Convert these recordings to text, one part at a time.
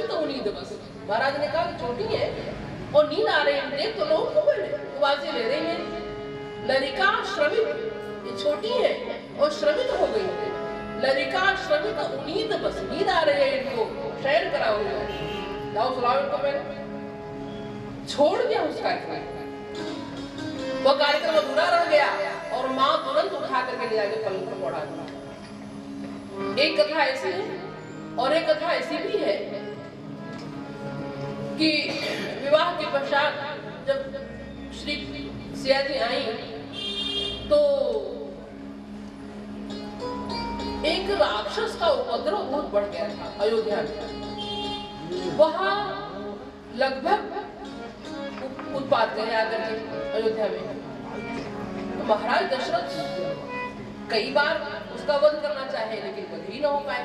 श्रमित उनीद बस। महाराज ने कहा छोटी है और नींद आ रही है, देख तो लोग को बोले आवाजें ले रही हैं। ललिका श्रमित, ये छोटी है और श्रमित हो गई है। ललिका श्रमित उनीद बस, नींद आ रही है इनको, शयन करा हुआ है, जाओ सुलाओ इनको। मैंने छोड़ दिया उसका वो कार्यक्रम अधूरा रह गया और माँ तुरंत उठा करके ले जाके पलंग पर पड़ा दिया। एक कथा ऐसी है और एक कथा ऐसी भी है कि विवाह के पश्चात जब श्री सिया जी आई तो एक राक्षस का उपद्रव बहुत बढ़ गया था अयोध्या में। वहां लगभग उत्पात गए आकर के अयोध्या में। तो महाराज दशरथ कई बार उसका वध करना चाहे लेकिन वध ही न हो पाए।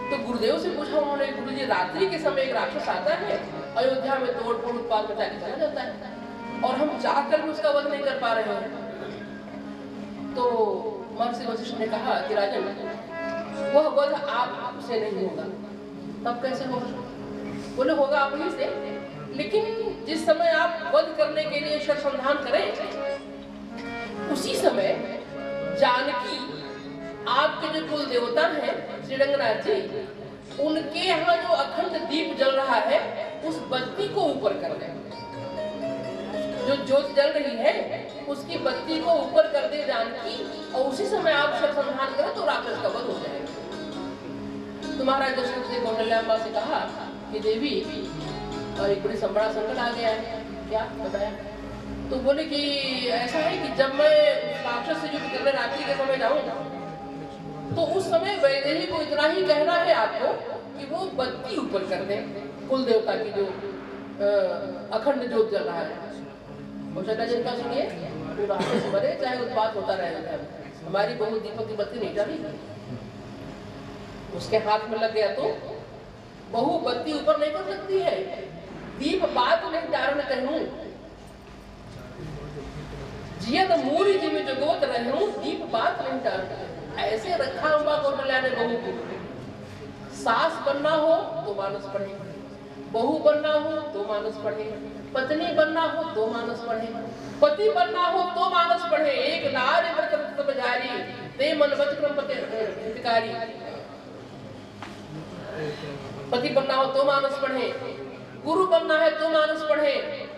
तो गुरुदेव से पूछा उन्होंने, गुरुजी रात्रि के समय एक राक्षस आता है अयोध्या में, तोड़ फोड़ उत्पात मचा के चला जाता है और हम चाहकर भी उसका वध नहीं कर पा रहे हैं। तो महर्षि वशिष्ठ ने कहा कि राजन वह वध आपसे नहीं होगा। तब कैसे होगा? बोले होगा आप ही से, लेकिन जिस समय आप वध करने के लिए शरसंधान करें उसी समय जानकी आपके जो कुल देवता हैं श्री रंगनाथ जी, उनके यहाँ जो अखंड दीप जल रहा है उस बत्ती को ऊपर कर दें। जो ज्योत जल रही है उसकी बत्ती को ऊपर कर दे जानकी और उसी समय आप शरसंधान करें तो राक्षस का वध हो जाएगा। तो महाराज दशरथ ने कौशल्याम्बा से कहा कि देवी और एक बड़ी बड़ा संकट आ गया है। क्या बताया? तो बोले कि ऐसा है कि जब मैं राक्षस से युद्ध करने रात्रि के समय जाऊंगा तो उस समय वैदेही को इतना ही कहना है आपको कि वो बत्ती ऊपर कर दे कुल देवता की जो अखंड ज्योत जल रहा है। कौशल्या जी का सुनिए, तो राक्षस मरे चाहे उत्पात होता रहेगा, हमारी बहु दीपक की बत्ती नहीं डाली। उसके हाथ में लग गया तो बहु बत्ती ऊपर नहीं कर सकती है। दीप बात नहीं डारण कहूं, जियत मूरी जी में जगोत रहूं, दीप बात नहीं डारण। ऐसे रखा हुआ कौशल्या ने बहू को। सास बनना हो तो मानस पढ़े, बहू बनना हो तो मानस पढ़े, पत्नी बनना हो तो मानस पढ़े, पति बनना हो तो मानस पढ़े। एक नारी व्रत सब जारी, ते मन वच क्रम पतिकारी। पति बनना हो तो मानस पढ़े, गुरु बनना है तो मानस पढ़े,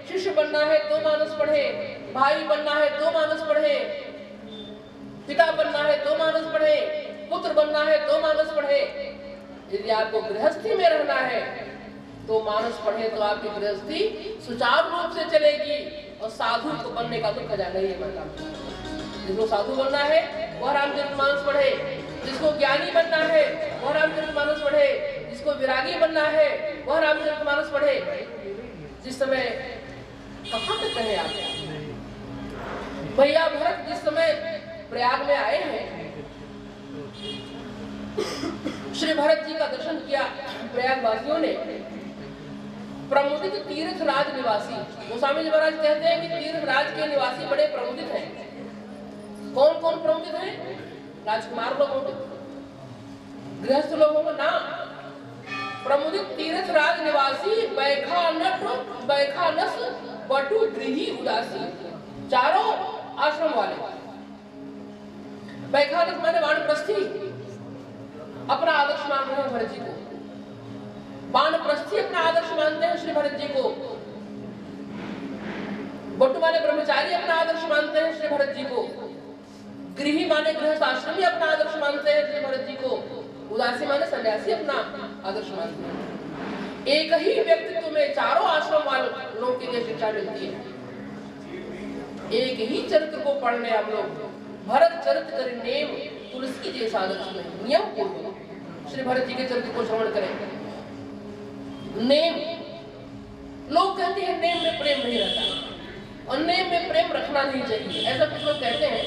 शिष्य बनना है तो मानस पढ़े, भाई बनना है तो मानस पढ़े, पिता बनना है तो मानस पढ़े, पुत्र बनना है तो मानस पढ़े। यदि आपको गृहस्थी में रहना है तो मानस पढ़े तो आपकी गृहस्थी सुचारू रूप से चलेगी और साधु को बनने का तो खजाना ही है। जिसको साधु बनना है वह रामचरितमानस पढ़े, जिसको ज्ञानी बनना है वह रामचरितमानस पढ़े, जिसको विरागी बनना है वह रामचरितमानस पढ़े। जिस समय कहाँ तक कहे आप भैया भरत जिस समय प्रयाग में आए हैं, श्री भरत जी का दर्शन किया प्रयागवासियों ने। प्रमुदित तीर्थ राज निवासी, गोस्वामी जी महाराज कहते हैं कि तीर्थ राज के निवासी बड़े प्रमुदित हैं। कौन कौन प्रमुदित हैं? राजकुमार लोग होंगे, गृहस्थ लोग होंगे ना। प्रमुदित तीर्थ राज निवासी, बैखानस बटु गृही उदासी, चारों आश्रम वाले। बैखानस माने वानप्रस्थी, अपना आदर्श मान रहे हैं भरत जी को। वानप्रस्थी अपना आदर्श मानते हैं श्री भरत जी को। बटु माने ब्रह्मचारी अपना आदर्श मानते हैं श्री भरत जी को। गृही माने गृहस्थ आश्रमी अपना आदर्श मानते हैं श्री भरत जी को। उदासी माने सन्यासी अपना आदर्श मानते हैं। एक ही व्यक्तित्व में चारों आश्रम वालों के लिए शिक्षा मिलती है। एक ही चरित्र को पढ़ने हम लोग भरत चरित्र करें नेम तुलसी जैसा आदर्श में नियम पूर्वक श्री भरत जी के चरित्र को श्रवण करें। नेम, लोग कहते हैं नेम में प्रेम नहीं रहता और नेम में प्रेम रखना नहीं चाहिए। ऐसा कुछ लोग कहते हैं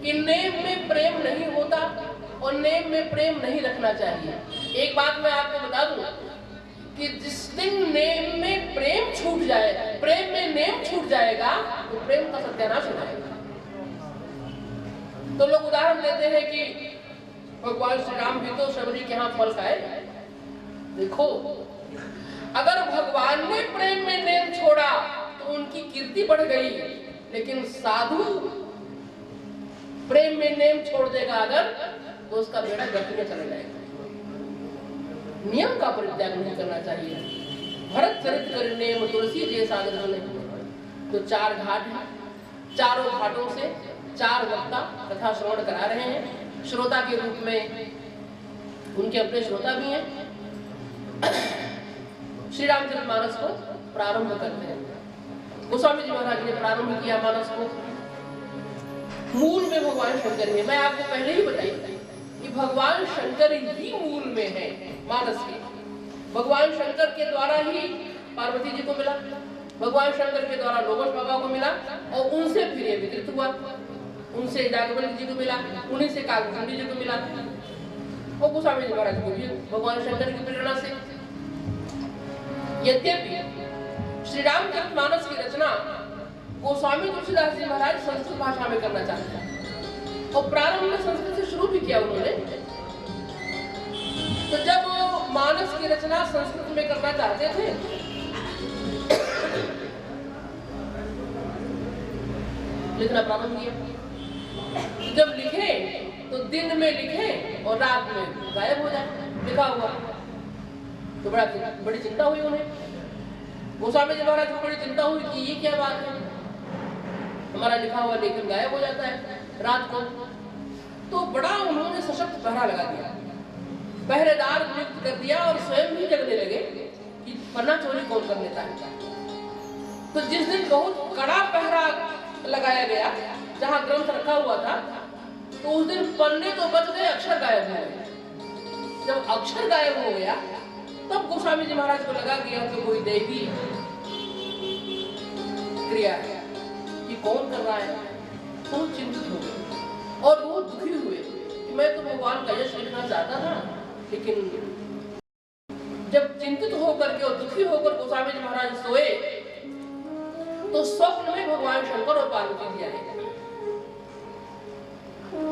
कि नेम में प्रेम नहीं होता और नेम में प्रेम नहीं रखना चाहिए। एक बात मैं आपको बता दूं कि जिस दिन नेम में प्रेम छूट जाए, प्रेम में नेम छूट जाएगा तो प्रेम का सत्यानाश हो जाएगा। तो लोग उदाहरण देते हैं कि भगवान श्री राम भी तो शबरी के यहाँ फल खाए, देखो, अगर भगवान ने प्रेम में नेम छोड़ा तो उनकी कीर्ति बढ़ गई, लेकिन साधु प्रेम में नेम छोड़ देगा अगर, तो उसका बेड़ा गति में चला जाएगा। नियम का परित्याग नहीं करना चाहिए। भरत चरित कर नेम तुलसी जैसा सागर नहीं। तो 4 घाट हैं, चारों घाटों से 4 वक्ता कथा श्रवण करा रहे हैं। श्रोता के रूप में उनके अपने श्रोता भी हैं। श्री रामचरितमानस को प्रारंभ करते हैं। गोस्वामी जी महाराज ने प्रारंभ किया मानस को। मूल में भगवान शंकर है। मैं आपको पहले ही बताई कि भगवान शंकर ही मूल में है मानस के। भगवान शंकर के द्वारा ही पार्वती जी को मिला, भगवान शंकर के द्वारा लोमश बाबा को मिला, और उनसे फिर ये विकृत हुआ, उनसे जागवल्ली जी को मिला, उन्हीं से काकभूषणी जी को मिला, और गोस्वामी जी महाराज को भी भगवान शंकर की प्रेरणा से। यद्यपि श्री रामचरितमानस की रचना गोस्वामी तुलसीदास जी महाराज संस्कृत भाषा में करना चाहते हैं, और प्रारंभ में संस्कृत से शुरू भी किया उन्होंने। तो जब मानस की रचना संस्कृत में करना चाहते थे, लिखना प्रारंभ किया। जब लिखे तो दिन में लिखे और रात में गायब हो जाए लिखा हुआ। तो बड़ी चिंता हुई उन्हें। गोस्वामी जी महाराज को बड़ी चिंता हुई कि ये क्या बात है, हमारा लिखा हुआ लेखन गायब हो जाता है रात को। तो बड़ा उन्होंने सशक्त पहरा लगा दिया, पहरेदार नियुक्त कर दिया, और स्वयं भी जगने लगे कि पन्ना चोरी कौन कर लेता है। तो जिस दिन बहुत कड़ा पहरा लगाया गया जहां ग्रंथ रखा हुआ था, तो उस दिन पन्ने तो बच गए, अक्षर गायब हो गए। जब अक्षर गायब हो गया तब गोस्वामी जी महाराज को लगा कि यह तो कोई दैवी क्रिया है, कि कौन कर रहा है। तो चिंतित हो गए और वो दुखी हुए कि मैं तो भगवान का यश लिखना चाहता था, लेकिन जब चिंतित होकर के और दुखी होकर गोस्वामी जी महाराज सोए तो स्वप्न में भगवान शंकर और पार्वती जी आए,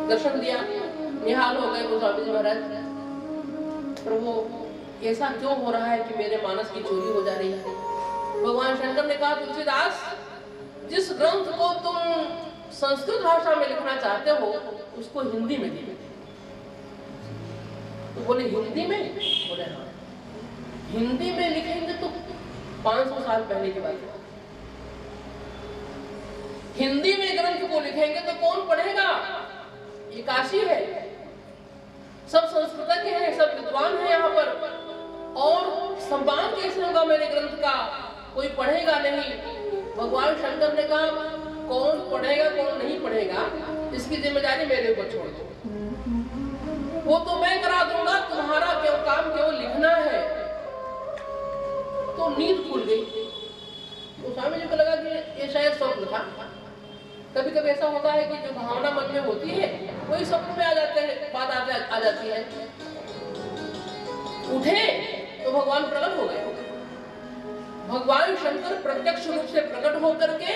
दर्शन दिया। निहाल हो गए गोस्वामी जी महाराज, प्रभु ऐसा क्यों हो रहा है कि मेरे मानस की चोरी हो जा रही है। भगवान शंकर ने कहा, तुलसीदास, जिस ग्रंथ को तुम संस्कृत भाषा में लिखना चाहते हो उसको हिंदी में लिखो। तो बोले हिंदी में? बोले हाँ। हिंदी में लिखेंगे तो 500 साल पहले की बात है। हिंदी में ग्रंथ को लिखेंगे तो कौन पढ़ेगा? ये काशी है, सब संस्कृतज्ञ हैं, सब विद्वान हैं यहाँ पर, और सम्मान कैसे होगा मेरे ग्रंथ का? कोई पढ़ेगा नहीं। भगवान शंकर ने कहा, कौन पढ़ेगा कौन नहीं पढ़ेगा इसकी जिम्मेदारी मेरे ऊपर छोड़ दो, वो तो मैं करा दूंगा, तुम्हारा क्यों काम केवल लिखना है। तो नींद खुल गई। तो स्वामी जी को लगा कि ये शायद स्वप्न था। कभी कभी ऐसा होता है कि जो भावना मन में होती है वही स्वप्न में आ जाते हैं, बात आ जाती है। उठे तो भगवान प्रकट हो गए। भगवान शंकर प्रत्यक्ष रूप से प्रकट होकर के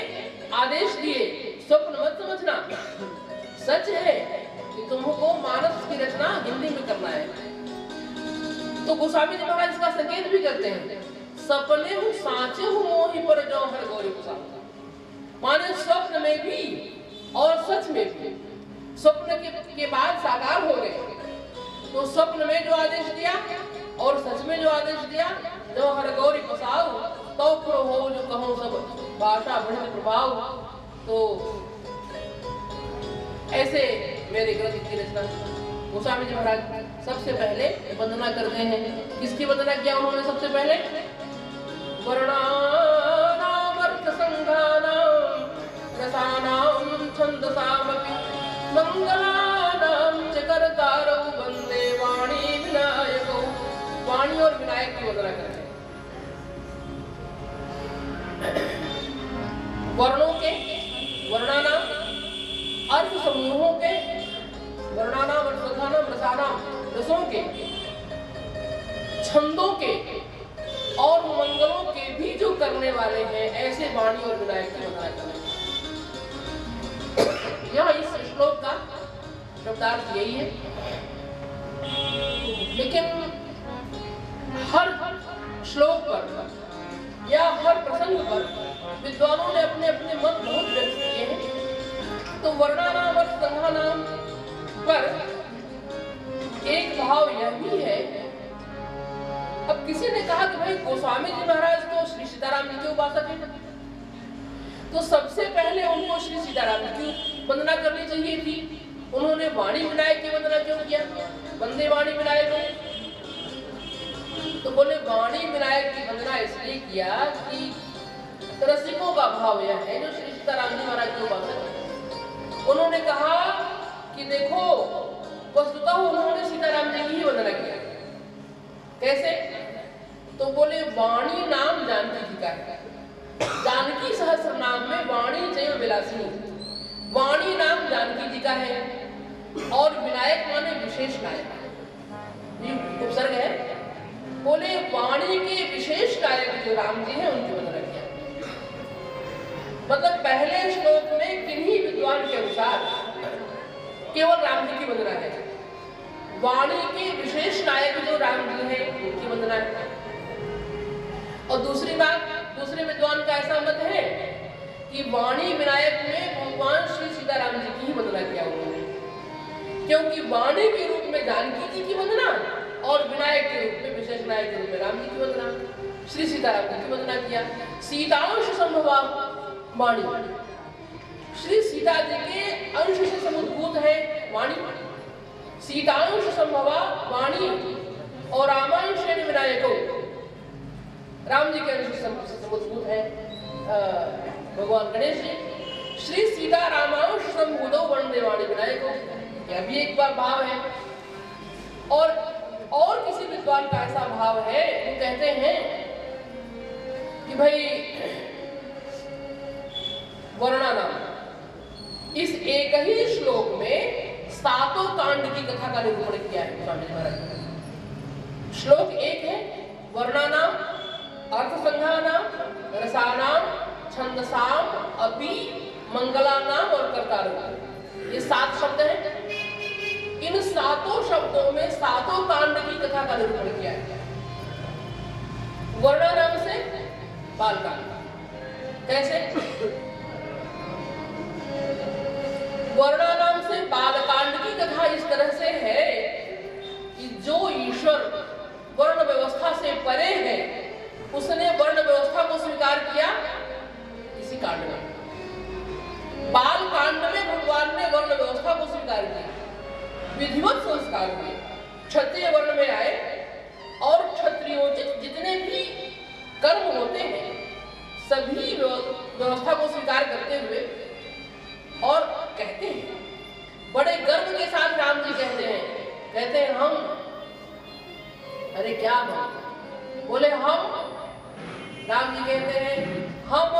आदेश दिए, स्वप्न मत समझना, सच है कि तुमको मानस की रचना हिंदी में करना है। तो गोस्वामी जी महाराज इसका संकेत भी करते हैं, सपने हूँ साचे हूँ मोहि पर जो हर गौरी कुसाता। माने स्वप्न में भी और सच में भी, स्वप्न के बाद साकार हो गए। तो स्वप्न में जो आदेश दिया और सच में जो आदेश दिया, जो हर गौरी पसाऊ तो हो जो कहो सब भाषा बढ़ प्रभाव। तो ऐसे मेरे ग्रंथ की रचना। गोस्वामी जी महाराज सबसे पहले वंदना करते हैं। किसकी वंदना किया उन्होंने सबसे पहले? वर्णानामर्थ संघानाम रसानाम छंदसामपि मंगलानाम च कर्तारौ वंदे वाणी विनायकौ। वाणी और विनायक की वंदना करते हैं। वर्णों के, वर्णानाम अर्थ समूहों के, वर्णानाम अर्थ संघानाम रसानाम रसों के, छंदों के और मंगलों के भी जो करने वाले हैं, ऐसे वाणी और विनायक की वंदना करें। यह इस श्लोक का शब्दार्थ यही है। लेकिन हर श्लोक पर या हर प्रसंग पर विद्वानों ने अपने अपने मत बहुत व्यक्त किए हैं। तो वर्णानाम और संघानाम पर एक भाव यह भी है। अब किसी ने कहा कि भाई गोस्वामी जी महाराज तो श्री सीताराम जी के उपासक हैं, तो सबसे पहले उनको श्री सीताराम जी की वंदना करनी चाहिए थी। उन्होंने वाणी विनायक की वंदना क्यों किया? वंदे वाणी विनायक। तो बोले वाणी विनायक की वंदना इसलिए किया कि रसिकों का भाव यह है जो श्री सीताराम जी महाराज के उपासक हैं। उन्होंने कहा कि देखो वस्तुतः उन्होंने सीताराम जी की ही वंदना किया। कैसे? तो बोले वाणी नाम जानकी जी का है। जानकी सहस्र नाम में वाणी जय विलासिनी, वाणी नाम जानकी जी का है। और विनायक माने विशेष नायक, ये उपसर्ग है। बोले वाणी के विशेष नायक जो राम जी हैं उनकी वंदना किया। मतलब पहले श्लोक में किन्हीं विद्वान के अनुसार केवल राम जी की वंदना है, वाणी के विशेष नायक जो राम जी हैं उनकी वंदना है। और दूसरी बात, दूसरे विद्वान का ऐसा मत है कि वाणी विनायक में भगवान श्री सीताराम जी की ही वंदना किया उन्होंने, क्योंकि वाणी के रूप में जानकी जी की वंदना और विनायक के रूप में विशेष नायक के रूप में राम जी की वंदना, श्री सीताराम जी की वंदना किया। सीतांश संभवा वाणी, श्री सीता जी के अंश से समुद्भूत है वाणी। सीतांश संभवा वाणी और रामांश विनायको, राम जी के अंश से समुद्भूत है भगवान गणेश जी। श्री सीता रामांश संभूतो वंदे वाणी विनायको, यह भी एक बार भाव है। और किसी विद्वान का ऐसा भाव है, वो कहते हैं कि भाई वर्णानाम, इस एक ही श्लोक में सातों कांड की कथा का निरूपण किया है स्वामी जी महाराज ने। श्लोक एक है वर्णानाम, अर्थसंघानाम, रसानाम, छंदसाम, अपि, मंगलानाम और कर्तारनाम, ये 7 शब्द हैं। इन सातों शब्दों में सातों कांड की कथा का निरूपण किया है। वर्णानाम से बालकांड। कैसे? वर्णानाम से बालकांड की कथा इस तरह से है कि जो ईश्वर वर्ण व्यवस्था से परे है, उसने वर्ण व्यवस्था को स्वीकार किया इसी कांड में। बाल कांड में भगवान ने वर्ण व्यवस्था को स्वीकार किया, विधिवत संस्कार हुए, क्षत्रिय वर्ण में आए और क्षत्रियोचित जितने भी कर्म होते हैं सभी व्यवस्था को स्वीकार करते हुए, और कहते हैं बड़े गर्व के साथ राम जी कहते हैं हम, अरे क्या हम? बोले हम, राम जी कहते हैं हम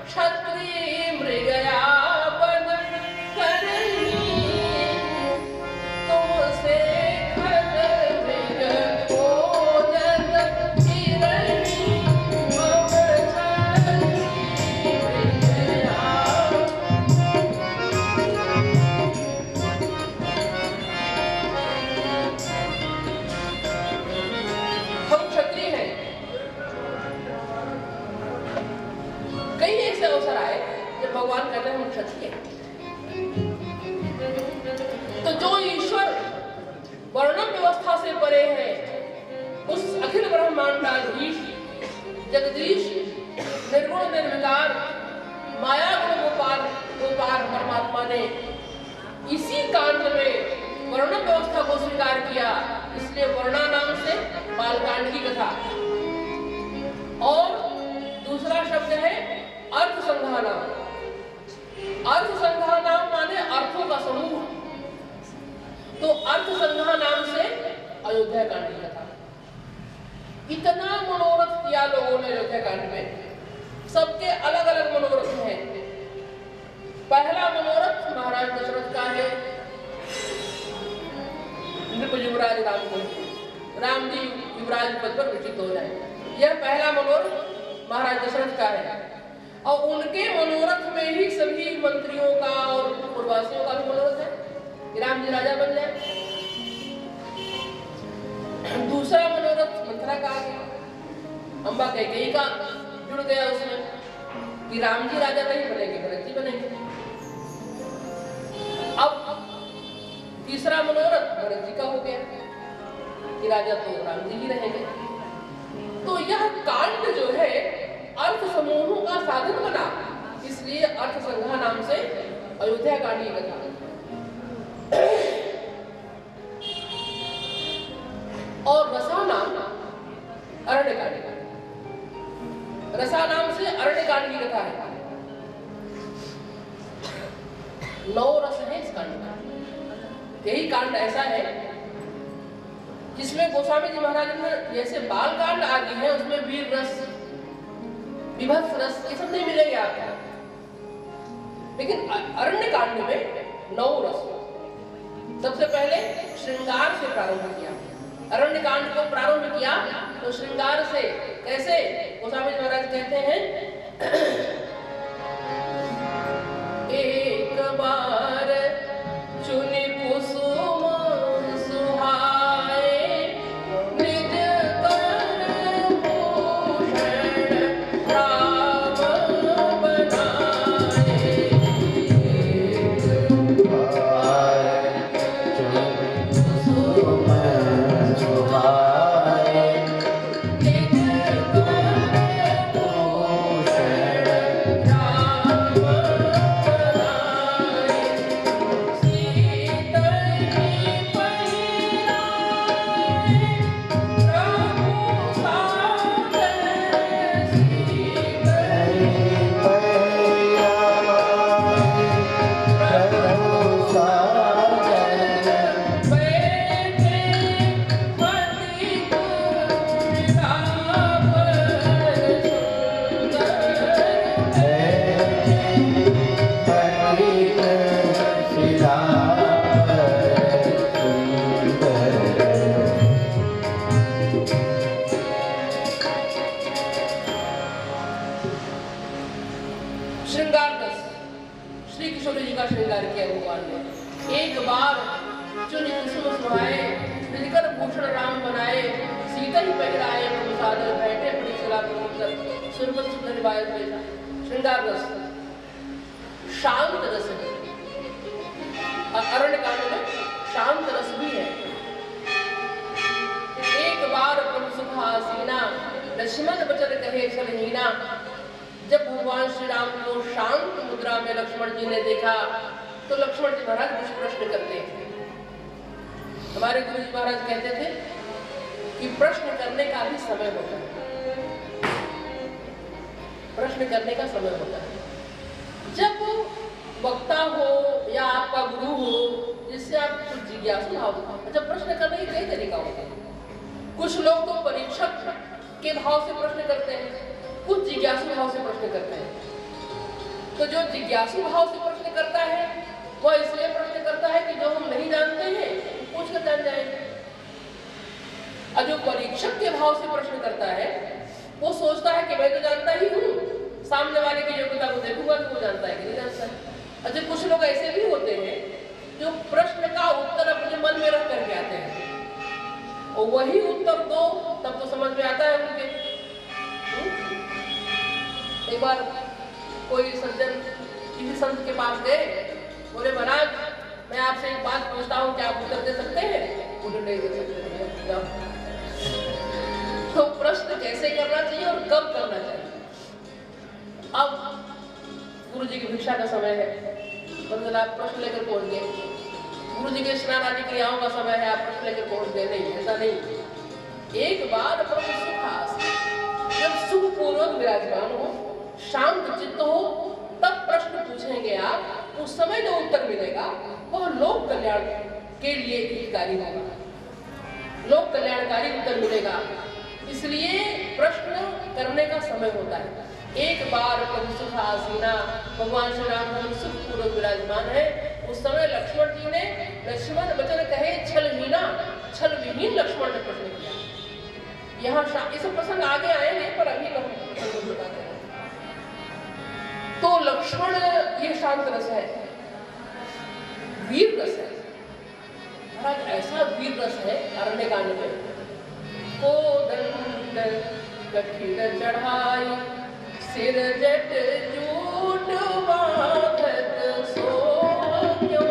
क्षत्रिय मृगया बन करही, तुमसे खल मृग भोजन गिरही, हम क्षत्रिय मृगया। हम क्षत्रिय हैं। कई ऐसे अवसर आए जब भगवान कहते हैं हम क्षत्रिय हैं। तो जो ईश्वर वर्णन व्यवस्था से परे है, उस अखिल ब्रह्मांडाधीश जगदीश निर्गुण निर्विकार माया गुण गोपाल परमात्मा ने इसी कांड में वर्णन व्यवस्था को स्वीकार किया, इसलिए वर्णा नाम से बालकांड की कथा। और दूसरा शब्द है अर्थ संघानाम। अर्थ संघानाम माने अर्थों का समूह। तो अर्थ संघानाम से अयोध्या कांड की कथा। इतना मनोरथ किया लोगों ने अयोध्या कांड में, सबके अलग अलग मनोरथ हैं। पहला मनोरथ महाराज दशरथ का है, नृप युवराज राम को, राम जी युवराज पद पर विचित हो जाए, यह पहला मनोरथ महाराज दशरथ का है। और उनके मनोरथ में ही सभी मंत्रियों का और पूर्ववासियों का भी मनोरथ है कि राम जी राजा बन जाए। दूसरा मनोरथ मंथरा का आ गया, अम्बा कैकेयी का जुड़ गया उसमें कि राम जी राजा नहीं बनेंगे, भरत जी बनेंगे। अब तीसरा मनोरथ भरत जी का हो गया कि राजा तो राम जी ही रहेंगे। तो यह कांड जो है अर्थ समूहों का साधन बना, इसलिए अर्थ संघा नाम से अयोध्या कांड की कथा। और रसा नाम अरण्य कांड, रसा नाम से अरण्य कांड की कथा है। 9 रस है इस कांड में। यही कांड ऐसा है जिसमें गोस्वामी जी महाराज ने जैसे बाल कांड आदि है उसमें वीर रस, विभत्स रस ये सब नहीं मिलेंगे आपको, लेकिन अरण्य कांड में 9 रस। सबसे पहले श्रृंगार से प्रारंभ किया, अरण्य कांड को प्रारंभ किया तो श्रृंगार से। कैसे? गोस्वामी महाराज कहते हैं एक बार चुनि कुसुम सुहाए, निज कर भूषण राम बनाए। एक बार चुनि कुसुम सुहाए, निज कर भूषण राम बनाए। सीतई पहिराए प्रभु सादर, सीतई बैठे पति श्रृंगार रस, श्री किशोर जी का श्रृंगार किया भगवान ने। एक बार चुनि कुसुम सुहाए, निजकर भूषण राम बनाए। सीता ही पहराए प्रभु सादर, बैठे बड़ी सला प्रभुकर, सुरपत सुंदर बायत बैठा। श्रृंगार रस शांत रस है, अरण्य कांड में शांत रस भी है। एक बार प्रभु सुखासीना, लक्ष्मण बचन कहे छलहीना। जब भगवान श्री राम को शांत मुद्रा में लक्ष्मण जी ने देखा तो लक्ष्मण जी महाराज कुछ प्रश्न करते हैं। हमारे गुरु जी महाराज कहते थे कि प्रश्न करने का भी समय होता है, प्रश्न करने का समय होता है। जब वक्ता हो या आपका गुरु हो जिससे आप कुछ जिज्ञासु भाव, जब प्रश्न करने के कई तरीका होता है। कुछ लोग तो परीक्षक के भाव से प्रश्न करते हैं, कुछ जिज्ञासु भाव से प्रश्न करते हैं। तो जो जिज्ञासु भाव से प्रश्न करता है वह इसलिए प्रश्न करता है कि जो हम नहीं जानते हैं पूछ कर जान जाएंगे। और जो परीक्षक के भाव से प्रश्न करता है वो सोचता है कि मैं तो जानता ही हूँ, सामने वाले की योग्यता को देखूंगा कि वो जानता है कि नहीं जानता है। और जो कुछ लोग ऐसे भी होते हैं जो प्रश्न का उत्तर अपने मन में रख करके आते हैं और वही उत्तर दो तब तो समझ में आता है उनके। एक बार कोई सज्जन किसी संत के पास गए, बोले महाराज मैं आपसे एक बात पूछता हूँ, क्या आप उत्तर दे सकते हैं? बोले नहीं दे सकते। तो प्रश्न कैसे करना चाहिए और कब करना चाहिए? अब गुरु जी की भिक्षा का समय है, मतलब आप प्रश्न लेकर पहुंच गए। गुरु जी के स्नान आदि क्रियाओं का समय है, आप प्रश्न लेकर पहुंच गए। नहीं, ऐसा नहीं। एक बार प्रभु सुखास, जब सुखपूर्वक विराजमान हो, शांत चित्त हो, तब प्रश्न पूछेंगे आप। उस समय जो उत्तर मिलेगा वह लोक कल्याण के लिए हितकारी होगा, लोक कल्याणकारी उत्तर मिलेगा। इसलिए प्रश्न करने का समय होता है। एक बार प्रभु सुखासीना, भगवान श्री राम सुखपूर्वक विराजमान है। उस समय लक्ष्मण जी ने लक्ष्मण वचन कहे छलहीना, छल विहीन लक्ष्मण ने प्रश्न किया। यहाँ इस प्रसंग आगे आएंगे पर अभी हम बताते हैं। तो लक्ष्मण ये शांत रस है, वीर रस है। महाराज ऐसा वीर रस है अरण्य कांड में कोदंड कठिन चढ़ाई सिर जट जूट बांधत सो क्यों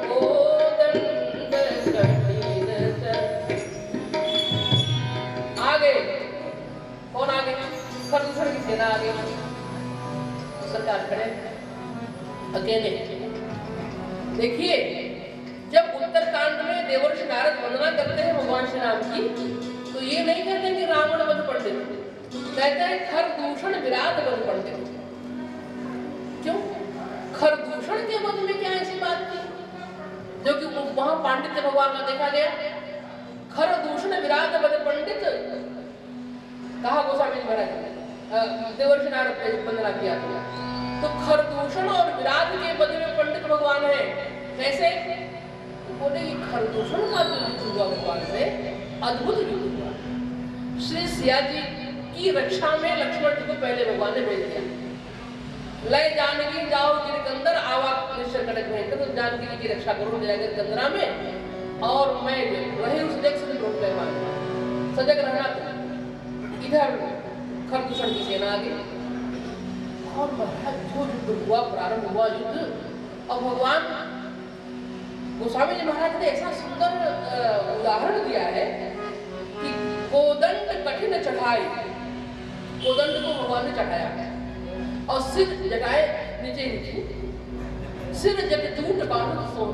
कोदंड कठिन आगे कौन आगे खरदूषण की सेना आगे सरकार खड़े अकेले। देखिए जब उत्तरकांड में देवर्षि नारद वंदना करते हैं भगवान श्री राम की तो ये नहीं कहते कि रावण वध पंडित, कहते हैं खरदूषण विराट वध पंडित। क्यों खरदूषण के वध में क्या ऐसी बात थी जो कि वहां पांडित्य भगवान का देखा गया? खरदूषण विराट वध पंडित कहा गोस्वामी महाराज देवर्षि नारद ने वंदना किया तो खरदूषण और विराट के वध में पंडित भगवान है। कैसे? बोले कि खरदूषण का जो युद्ध हुआ भगवान से अद्भुत युद्ध हुआ। श्री सिया जी की रक्षा में लक्ष्मण जी को पहले भगवान ने भेज दिया, लय जानकी जाओ गिरकंदर आवा निश्चर कटक भेज तो जानकी जी की रक्षा करो जाएगा कंदरा में और मैं रहे उस देख से रोक ले सजग रहना। इधर खरदूषण की सेना आ गई और महाराज जो युद्ध हुआ प्रारंभ हुआ युद्ध और भगवान गोस्वामी जी महाराज ने ऐसा सुंदर उदाहरण दिया है कि कोदंड कठिन चढ़ाई, कोदंड को भगवान ने चढ़ाया और सिर जटाए नीचे नीचे सिर जटजूट बांध सो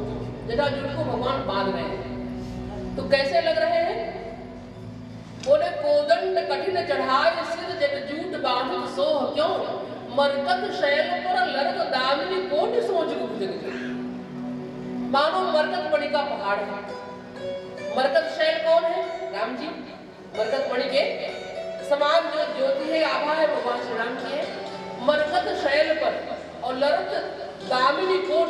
जटाजूट को भगवान बांध रहे हैं। तो कैसे लग रहे हैं? बोले कोदंड कठिन चढ़ाए सिर जटजूट बांध सो क्यों मरकत शैल पर लरक दामिनी कोटि सोच गुप्त मानो मरकत मणि का पहाड़ है। मरकत शैल कौन है? राम जी। मरकत मणि के समान जो ज्योति है आभा है भगवान श्री राम की है। मरकत शैल पर और लरक दामिनी कोट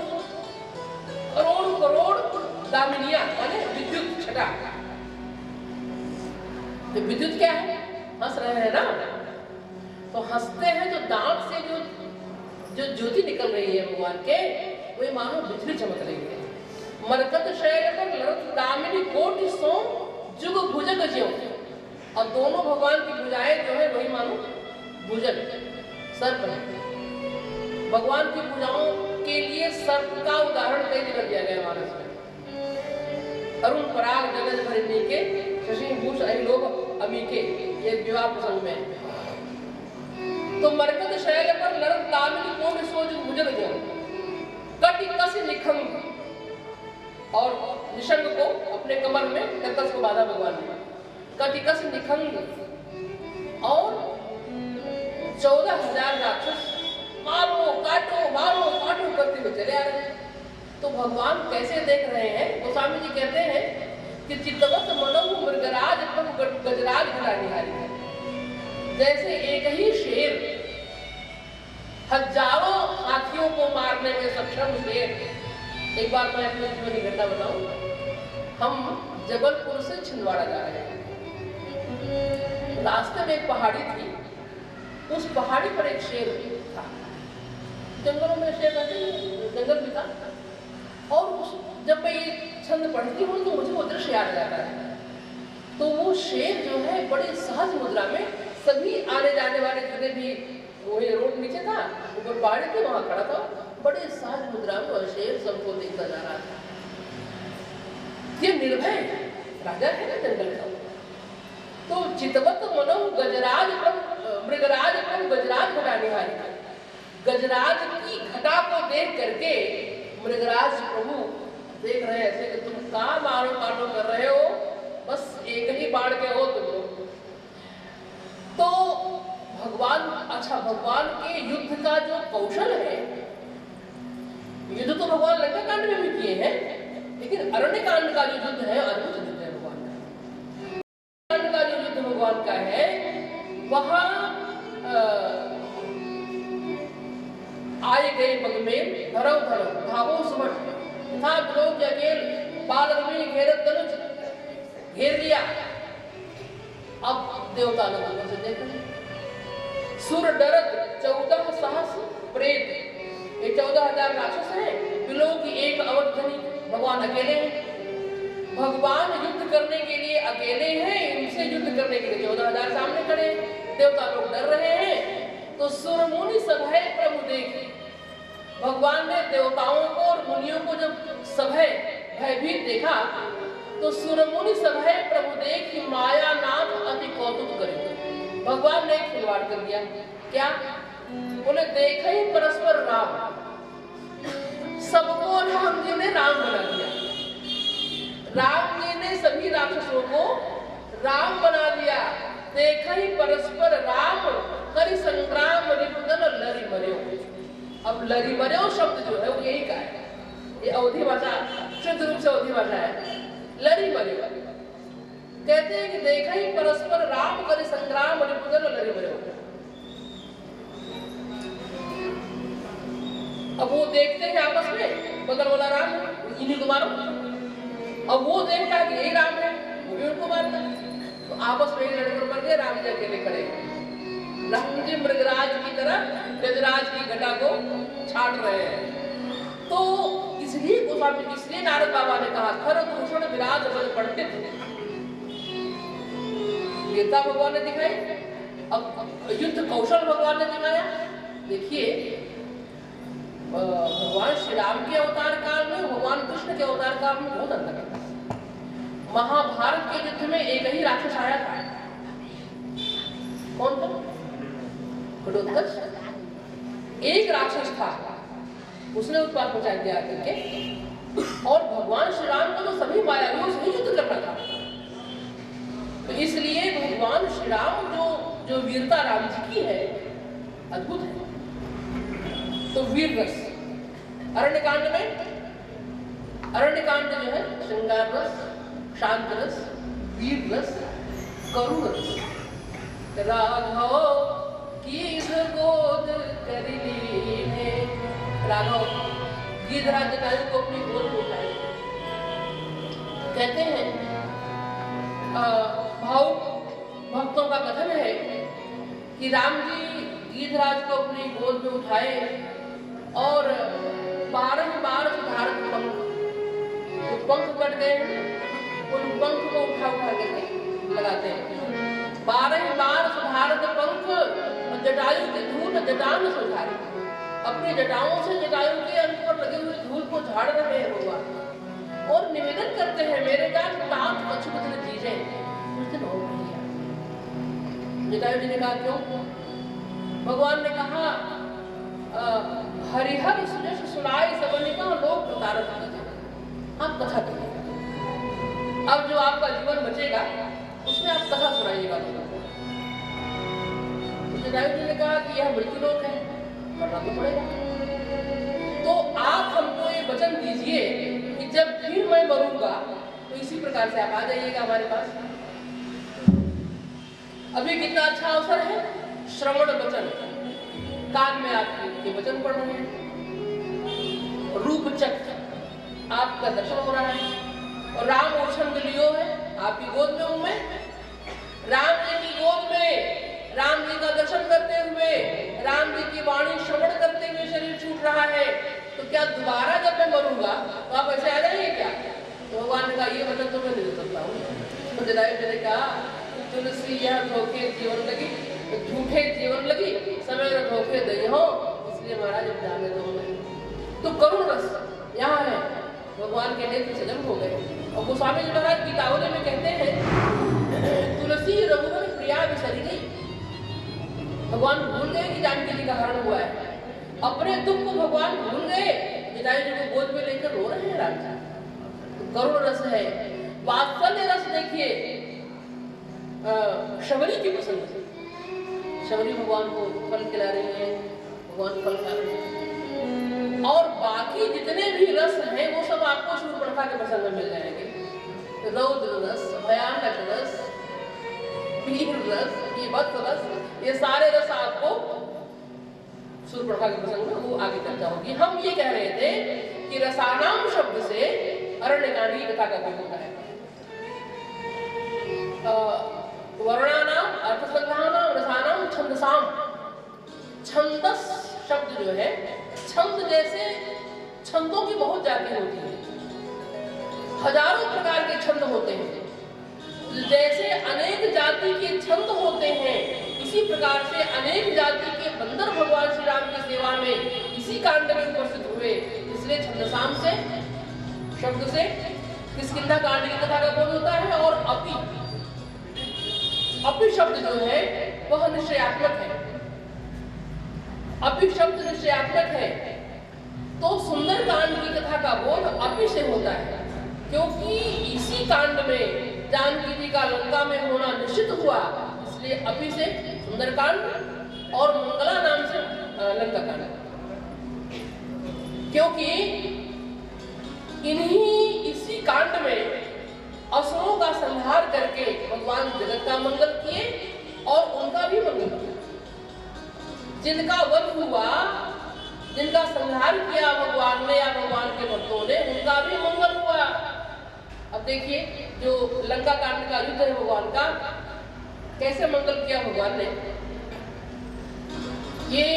करोड़ करोड़ दामिनियां माने विद्युत छटा। तो विद्युत क्या है? हंस रहे हैं ना, तो हंसते हैं जो दांत से जो ज्योति निकल रही है भगवान के वही मानो बिजली चमक रही है। मरकत शैल पर लरक दामिनी कोटि सो जुग भुजग ज्यों और दोनों भगवान की भुजाएं जो है वही मानो भुजग सर्प है। भगवान की भुजाओं के लिए सर्प का उदाहरण कई जगह दिया गया मानस में। अरुण पराग जगत भरिणी के शशि भूष लोग अमीके ये विवाह प्रसंग में। तो मरकत शैल पर लरक दामिनी कोटि सो जुग भुजग ज्यों कटि कस निखंग और निशंग को अपने कमर में कर्कश को बांधा भगवान ने। कटिकस निखंग और 14,000 राक्षस मारो काटो करते हुए चले आ रहे हैं। तो भगवान कैसे देख रहे हैं? गोस्वामी जी कहते हैं कि चित्तवत मनोहु मृगराज प्रभु गजराज भला निहारी है। जैसे एक ही शेर हजारों हाथियों को मारने में सक्षम शेर। एक बार मैं अपने जीवन की घटना बताऊं। हम जबलपुर से छिंदवाड़ा जा रहे हैं, रास्ते में एक पहाड़ी थी, उस पहाड़ी पर एक शेर था। जंगलों में शेर रहते हैं, जंगल भी था। और जब मैं ये छंद पढ़ती हूँ तो मुझे वो दृश्य याद जाता है। तो वो शेर जो है बड़ी सहज मुद्रा में सभी आने जाने वाले जितने भी वही रोड नीचे था ऊपर पहाड़ी थी वहां खड़ा था, बड़े सहज मुद्रा में वह शेर सबको देखता जा रहा था। ये निर्भय राजा है ना जंगल का। तो चितवत मनो गजराज मृगराज गजराज घटा निहारी, गजराज की घटा को देख करके मृगराज प्रभु देख रहे हैं ऐसे कि तुम कहाँ मारो काटो कर रहे हो, बस एक ही बाढ़ के हो तुम लोग। तो भगवान के युद्ध का जो कौशल है, युद्ध तो भगवान लंका कांड में भी किए हैं, लेकिन अरण्य कांड का जो युद्ध है अद्भुत युद्ध है भगवान का। कांड का जो युद्ध भगवान का है वहां आए गए पग में धरव भावो सुमट तथा लोग अकेल बादल में घेरत धनुष घेर लिया। अब देवता लोग से देख रहे सुर डरत 14 सहस प्रेत, ये 14,000 राक्षस हैं, बिलों की एक अवधनी भगवान अकेले हैं। भगवान युद्ध करने के लिए अकेले हैं, इनसे युद्ध करने के लिए 14,000 सामने खड़े, देवता लोग डर रहे हैं। तो सुर मुनि सभय प्रभु देखे, भगवान ने देवताओं को और मुनियों को जब सभय भयभीत देखा तो सुर मुनि सभय प्रभु देखी माया नाथ अति कौतुक करे। भगवान ने खिलवाड़ कर दिया। क्या? बोले देखे ही परस्पर राम, सबको राम जी ने राम बना दिया। राम जी ने सभी राक्षसों को राम बना दिया। देखा ही परस्पर राम करि संग्राम रिपुदन लरि मर्यो। अब लरि मर्यो शब्द जो है वो यही का है, ये अवधी भाषा, शुद्ध रूप से अवधी भाषा है। लरि मर्यो कहते हैं कि देखा ही परस्पर राम करि संग्राम रिपुदन लरि मर्यो। अब वो देखते हैं आपस में, बगल वाला राम इन्हीं को मारो। अब वो देखता है कि यही राम है, वो भी उनको मारता है। तो आपस में ही लड़कर मर गए। राम जी अकेले खड़े, राम जी मृगराज की तरह गजराज की घटा को छाट रहे हैं। तो इसलिए गोस्वामी, इसलिए नारद बाबा ने कहा खर भूषण विराज बल पंडित, वीरता भगवान ने दिखाई, अब युद्ध कौशल भगवान ने दिखाया। देखिए भगवान श्री राम के अवतार काल में, भगवान कृष्ण के अवतार काल में बहुत अंतर है। महाभारत के युद्ध में एक ही राक्षस आया था। कौन था? घटोत्कच। एक राक्षस था, उसने उत्पात मचा दिया करके, और भगवान श्री राम को तो सभी मायावियों से ही युद्ध करना था। तो इसलिए भगवान श्री राम जो वीरता राम जी की है अद्भुत है। तो वीर रस अरण्यकांड में, अरण्यकांड जो है श्रृंगार रस, शांत रस, वीर रस, करुण रस। राघव की गोद कर लीने, राघव गिरिधराज जटायु को अपनी गोद में उठाए। कहते हैं भावुक भक्तों का कथन है कि राम जी गिरिधराज को अपनी गोद में उठाए और 12 बार सुधारक पंख, जो पंख कट गए उन पंख को उठा करके लगाते हैं। 12 बार सुधारक पंख जटायु के धूल जटान सुधारे, अपनी जटाओं से जटायु के अंत पर लगे हुए धूल को झाड़ रहे हैं भगवान, और निवेदन करते हैं मेरे जान तात कछुपत्र चीजें उस दिन हो गई। जटायु जी ने कहा क्यों? भगवान ने कहा हरिहर सुजस सुनाई सबनिका लोक प्रतारक, आप कथा करिएगा। अब जो आपका जीवन बचेगा उसमें आप कथा सुनाइएगा लोगों को। जटायु जी ने कहा कि यह मृत्यु लोक है, मरना तो पड़ेगा, तो आप हमको ये वचन दीजिए कि जब फिर मैं मरूंगा तो इसी प्रकार से आप आ जाइएगा हमारे पास। अभी कितना अच्छा अवसर है, श्रवण वचन, कान में आपके वचन पढ़ रहे हैं, रूप चक्र आपका दर्शन हो रहा है, और राम ओछंद लियो है, आपकी गोद में हूं मैं। राम जी की गोद में राम जी का दर्शन करते हुए, राम जी की वाणी श्रवण करते हुए शरीर छूट रहा है, तो क्या दोबारा जब मैं मरूंगा तो आप ऐसे आ जाएंगे क्या? तो भगवान ने कहा ये वचन तो मैं नहीं दे सकता हूँ। तो जटायु जी ने कहा तुलसी यह धोखे जीवन लगी, झूठे जीवन लगी, समय न धोखे दई हो, इसलिए महाराज अब जाने दो। तो करुण रस यहाँ है, भगवान के नेत्र सजग हो गए। और गोस्वामी जी महाराज गीतावली में कहते हैं तुलसी रघुवर प्रिया बिसरी गई। भगवान भूल गए कि जानकी जी का हरण हुआ है, अपने दुख को भगवान भूल गए, जटायु जी को गोद में लेकर रो रहे हैं राम जी। तो करुण रस है। वात्सल्य रस देखिए शबरी की पसंद है, शबरी भगवान को फल खिला रही है, भगवान फल खा रहे हैं, और बाकी जितने भी रस हैं वो सब आपको शूर्पणखा के प्रसंग में मिल जाएंगे। रौद्र रस, भयानक रस, वीर रस, ये भक्त रस, ये सारे रस आपको शूर्पणखा के प्रसंग में वो आगे चर्चा होगी। हम ये कह रहे थे कि रसानाम शब्द से अरण्यकांड की कथा का प्रयोग होता है। वर्णानाम अर्थसंग्रहानाम रसानाम छंदसाम, छंदस शब्द जो है, छंद जैसे छंदों की बहुत जाति होती है, हजारों प्रकार के छंद होते हैं, जैसे अनेक जाति के छंद होते हैं, इसी प्रकार से अनेक जाति के बंदर भगवान श्री राम की सेवा में इसी कांड में उपस्थित हुए। इसलिए छंदसाम से शब्द से किष्किंधा कांड की कथा का बोध होता है। और अपि शब्द जो है वह निश्चयात्मक है। अपि शब्द निश्चयात्मक है, तो सुंदर कांड की कथा का बोध अपि से होता है, क्योंकि इसी कांड में जानकी जी का लंका में होना निश्चित हुआ। इसलिए अपि से सुंदरकांड और मंगला नाम से लंका कांड, क्योंकि इसी कांड में असुरों का संहार करके भगवान जगत का मंगल किए और उनका भी मंगल किया। जिनका वध हुआ, जिनका संहार किया भगवान ने या भगवान के भक्तों ने, उनका भी मंगल हुआ। अब देखिए, जो लंका कांड का युद्ध है भगवान का, कैसे मंगल किया भगवान ने। ये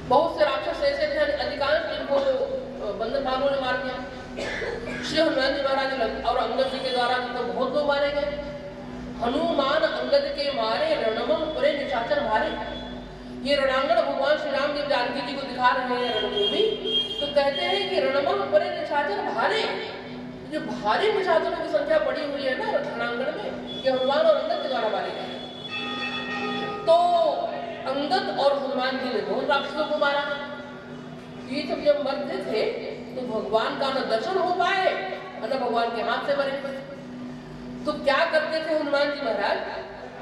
बहुत से राक्षस ऐसे थे, अधिकांश जिनको बंदर भालुओं ने मार दिया। श्री हनुमान जी महाराज और अंगद जी के द्वारा तो बहुत लोग मारे गए। हनुमान अंगद के मारे रणमं परे निशाचर भारे। ये रणांगण भगवान श्री राम जब जानकी जी को दिखा रहे हैं रणभूमि, तो कहते हैं कि रणमं परे निशाचर भारे। जो भारी निशाचरों की संख्या बढ़ी हुई है ना रणांगण में, ये हनुमान और अंगद के द्वारा मारे गए। तो अंगद और हनुमान जी ने दोनों राक्षसों को मारा। ये जब मरते थे तो भगवान का न दर्शन हो पाए और न भगवान के हाथ से मरे। तो क्या करते थे हनुमान जी महाराज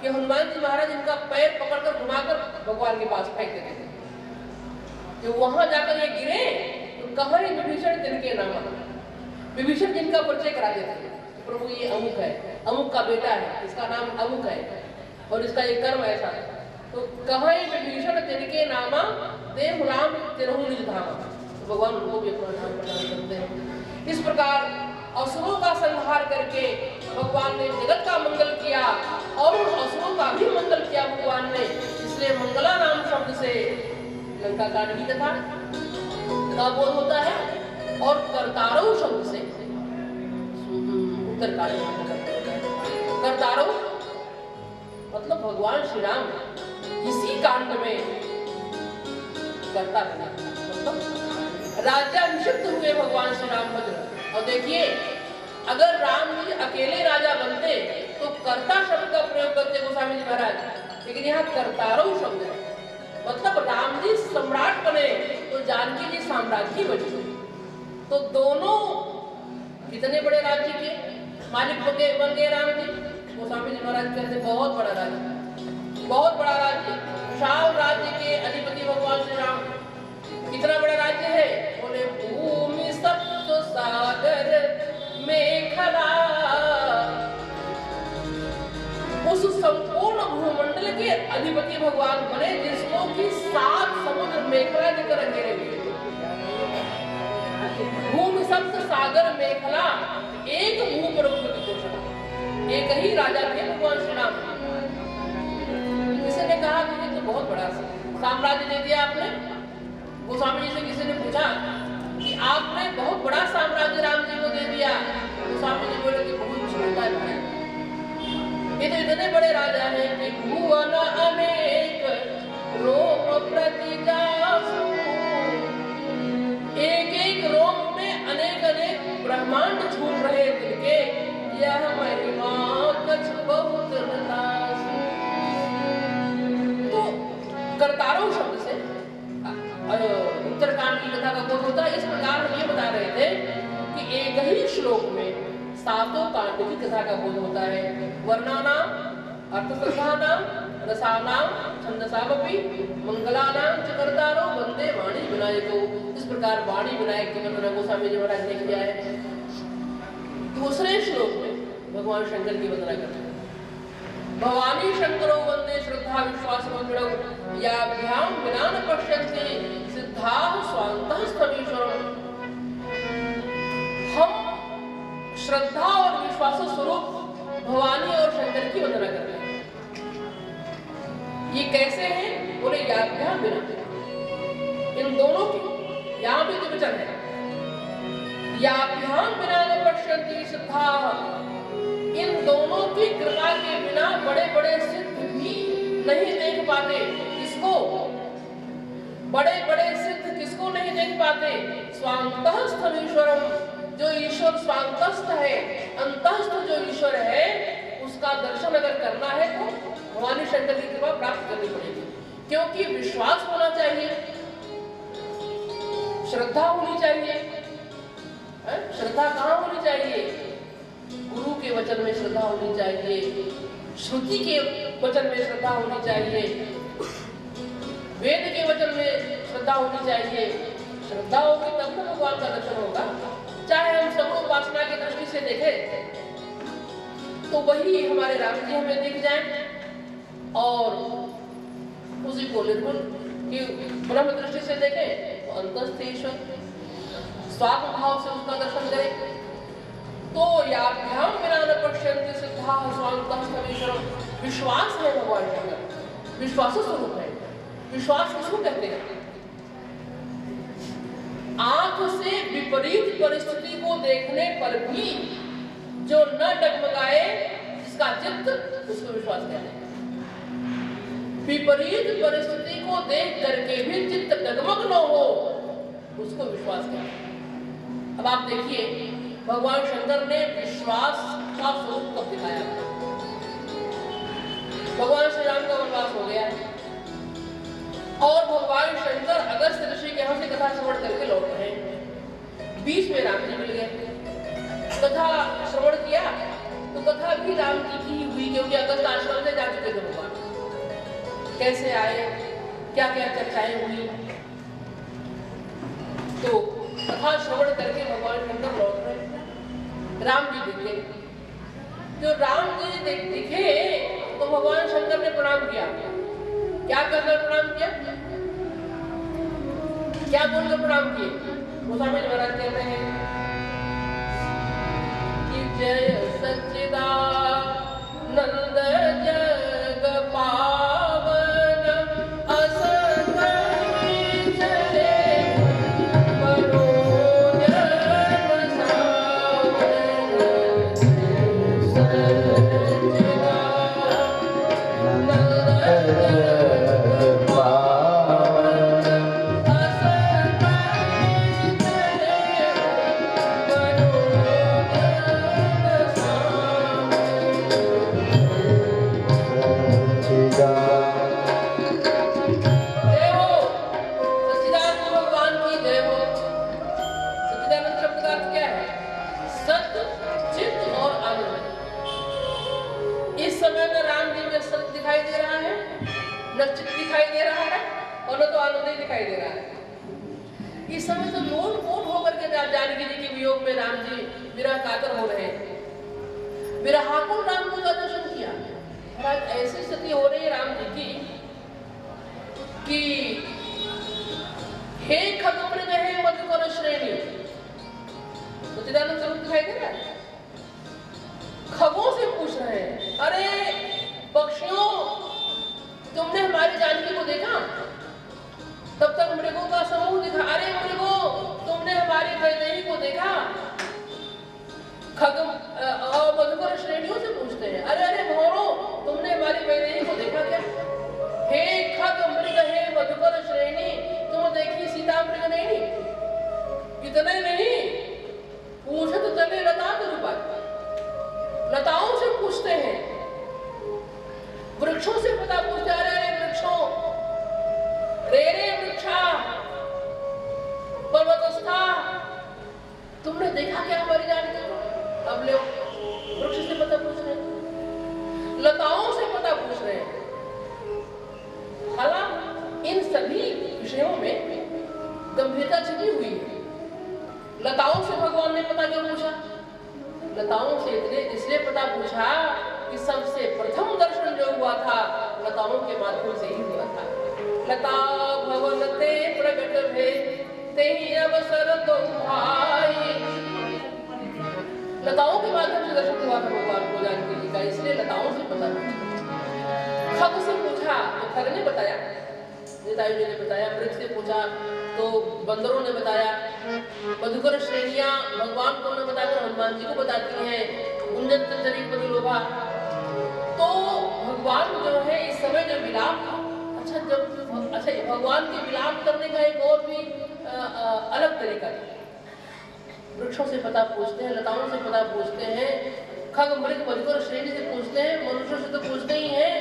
कि हनुमान जी महाराज इनका पैर पकड़कर घुमाकर भगवान के पास फेंक देते थे। जो वहां जाकर ये गिरे तो कहाँ विभीषण जिनके नाम, विभीषण जिनका परिचय करा देते थे, प्रभु ये अमुक है, अमुक का बेटा है, इसका नाम अमुक है और इसका ये कर्म ऐसा है। तो कहाँ विभीषण जिनके नामा देव राम तिरहु निज धामा, तो भगवान उनको भी अपना नाम प्रदान करते हैं। इस प्रकार असुरों का संहार करके भगवान ने जगत का मंगल किया और उन असुरों का भी मंगल किया भगवान ने। इसलिए मंगला नाम शब्द से लंका कांड की कथा का बोध होता है और करतारव शब्द से उत्तरकांड की कथा होता है। करतारव मतलब भगवान श्री राम इसी कांड में करता बने, मतलब राज्याभिषिक्त हुए भगवान श्री रामभद्र। और देखिए, अगर राम जी अकेले राजा बनते तो कर्ता शब्द का प्रयोग करते गोस्वामी जी महाराज, लेकिन यहाँ करतारव शब्द है, मतलब राम जी सम्राट बने तो जानकी जी साम्राज्य बनी। तो दोनों कितने बड़े राज्य के मालिक बन गए राम जी। गोस्वामी जी महाराज कहते बहुत बड़ा राज्य, बहुत बड़ा राज्य, विशाल राज्य के अधिपति भगवान श्री राम। कितना बड़ा राज्य है? बोले भूमि सप्त सागर मेखला। उस संपूर्ण भूमंडल के अधिपति भगवान बने जिसको कि 7 समुद्र मेखला देकर घेरे हुए। भूमि सप्त सागर मेखला, एक भू पर एक ही राजा थे भगवान श्री राम। किसी ने कहा कि ये तो बहुत बड़ा साम्राज्य दे दिया आपने। गोस्वामी जी से किसी ने पूछा कि आपने बहुत बड़ा साम्राज्य राम जी को दे दिया। गोस्वामी जी बोले कि बहुत छोटा है, ये तो इतने बड़े राजा हैं कि भुवन अनेक रोम प्रतिजासु, एक एक रोम में अनेक अनेक ब्रह्मांड छूट रहे तिनके, यह महिमा कछ बहुत नतासु। तो करतारव शब्द से उत्तरकांड की कथा का बोध होता है। इस प्रकार हम ये बता रहे थे कि एक ही श्लोक में 7 कांड की कथा का बोध होता है। वर्णानाम, अर्थसंग्रहानाम, रसानाम, छंदसामपि, मंगलानाम च कर्तारो वंदे वाणी विनायको। इस प्रकार वाणी विनायक की वर्णना गोस्वामी जी महाराज ने किया है। दूसरे श्लोक में भगवान शंकर की वंदना करते हैं। भवानी शंकरो वंदे श्रद्धा विश्वास मंगलौ, याभ्याम विना न पश्यन्ति सिद्धाः स्वान्तः स्थवीश्वरम्। हम श्रद्धा और विश्वास स्वरूप भवानी और शंकर की वंदना कर रहे हैं। ये कैसे है? बोले याभ्याम विना, इन दोनों की यहाँ भी वचन है। याभ्याम विना न पश्यन्ति सिद्धाः, इन दोनों की कृपा के बिना बड़े बड़े सिद्ध भी नहीं देख पाते। किसको? बड़े बड़े सिद्ध किसको नहीं देख पाते? स्वांतस्थ ईश्वरम, जो ईश्वर स्वांतस्थ है, अंतस्थ जो ईश्वर है, उसका दर्शन अगर करना है तो भवानी शंकर की कृपा प्राप्त करनी पड़ेगी। क्योंकि विश्वास होना चाहिए, श्रद्धा होनी चाहिए। श्रद्धा कहाँ होनी चाहिए? गुरु के वचन में श्रद्धा होनी चाहिए, श्रुति के वचन में श्रद्धा होनी चाहिए, वेद के वचन में श्रद्धा होनी चाहिए। श्रद्धा होगी तब तो भगवान का दर्शन होगा। चाहे हम सब उपासना की दृष्टि से देखें तो वही हमारे राम जी हमें दिख जाए, और उसी को निर्गुण की ब्रह्म दृष्टि से देखें तो अंतस्थ ईश्वर, स्वात्म भाव से उसका दर्शन करें तो याभ्याम विना न पश्यन्ति सिद्धाः स्वान्तस्थं ईश्वरम्। विश्वास है भगवान शंकर, विश्वास स्वरूप है। विश्वास किसको कहते हैं? आंख से विपरीत परिस्थिति को देखने पर भी जो न डगमगाए, जिसका चित्त, उसको विश्वास कहते हैं। विपरीत परिस्थिति को देख करके भी चित्त डगमग न हो, उसको विश्वास कहते हैं। अब आप देखिए भगवान शंकर ने विश्वास का स्वरूप कब दिखाया? भगवान श्री राम का वनवास हो गया है और भगवान शंकर अगस्त ऋषि के यहाँ से कथा श्रवण करके लौट रहे हैं। बीच में राम जी मिल गए, कथा श्रवण किया तो कथा भी राम जी की ही हुई, क्योंकि अगस्त आश्रम से जा चुके थे भगवान। कैसे आए, क्या क्या चर्चाएं हुई, तो कथा श्रवण करके भगवान शंकर लौट रहे, राम जी दिखे। जो राम जी दिखे तो भगवान शंकर ने प्रणाम किया। क्या करकर प्रणाम किया? क्या बोलकर प्रणाम किए? गोस्वामी जी महाराज कहते हैं कि जय सच्चिदानंद जग पावन असंगहि चले मनोजन सावन। इस समय तो लोट पोट होकर के जानकी जी के वियोग में राम जी विरह कातर हो रहे हैं। विरहाकुल राम जी का दर्शन किया। ऐसी स्थिति हो रही है राम जी की कि हे खगमृग हे मधुकर श्रेणी, सच्चिदानंद स्वरूप दिखाई दे रहा है। खगों से पूछ रहे हैं, अरे पक्षियों, तुमने हमारी जानकी को देखा? तब तक मृगों का समूह दिखा, अरे मृगों, तुमने हमारी वैदेही को देखा? खग मधुकर श्रेणियों से पूछते हैं, अरे अरे भौरों, तुमने हमारी वैदेही को देखा क्या? हे खग मृग हे मधुकर श्रेणी, तुम देखी सीता मृग नहीं? इतने नहीं, पूछत चले लता के रूपा, लताओं से पूछते हैं, वृक्षों से पता पूछते, अरे अरे वृक्षों, रे रे वृक्षा पर्वतस्था, तुमने देखा क्या हमारी जानकी को? अब ले वृक्ष से पता पूछ रहे हैं, लताओं से पता पूछ रहे हैं। हालांकि इन सभी विषयों में गंभीरता छिपी हुई है। लताओं से भगवान ने पता क्यों पूछा? लताओं से इसलिए पता पूछा कि सबसे प्रथम दर्शन जो हुआ था लताओं के माध्यम से ही हुआ था। लता भवन ते प्रगट भे तेहि अवसर तो भाई, लताओं के माध्यम से दर्शन हुआ था भगवान को जानकी जी का, इसलिए लताओं से पता पूछा। खग से पूछा तो खग ने बताया, जटायु जी ने बताया, मृग से पूछा तो बंदरों ने बताया, मधुकर श्रेणियां भगवान को न बताकर हनुमान जी को बताती हैं, उन्नत चरित बदलोभा। तो भगवान जो है इस समय जो विलाप, अच्छा भगवान के विलाप करने का एक और भी अलग तरीका था। वृक्षों से पता पूछते हैं, लताओं से पता पूछते हैं, खग मृग मधुकर श्रेणी से पूछते हैं, मनुष्यों से तो पूछते ही हैं।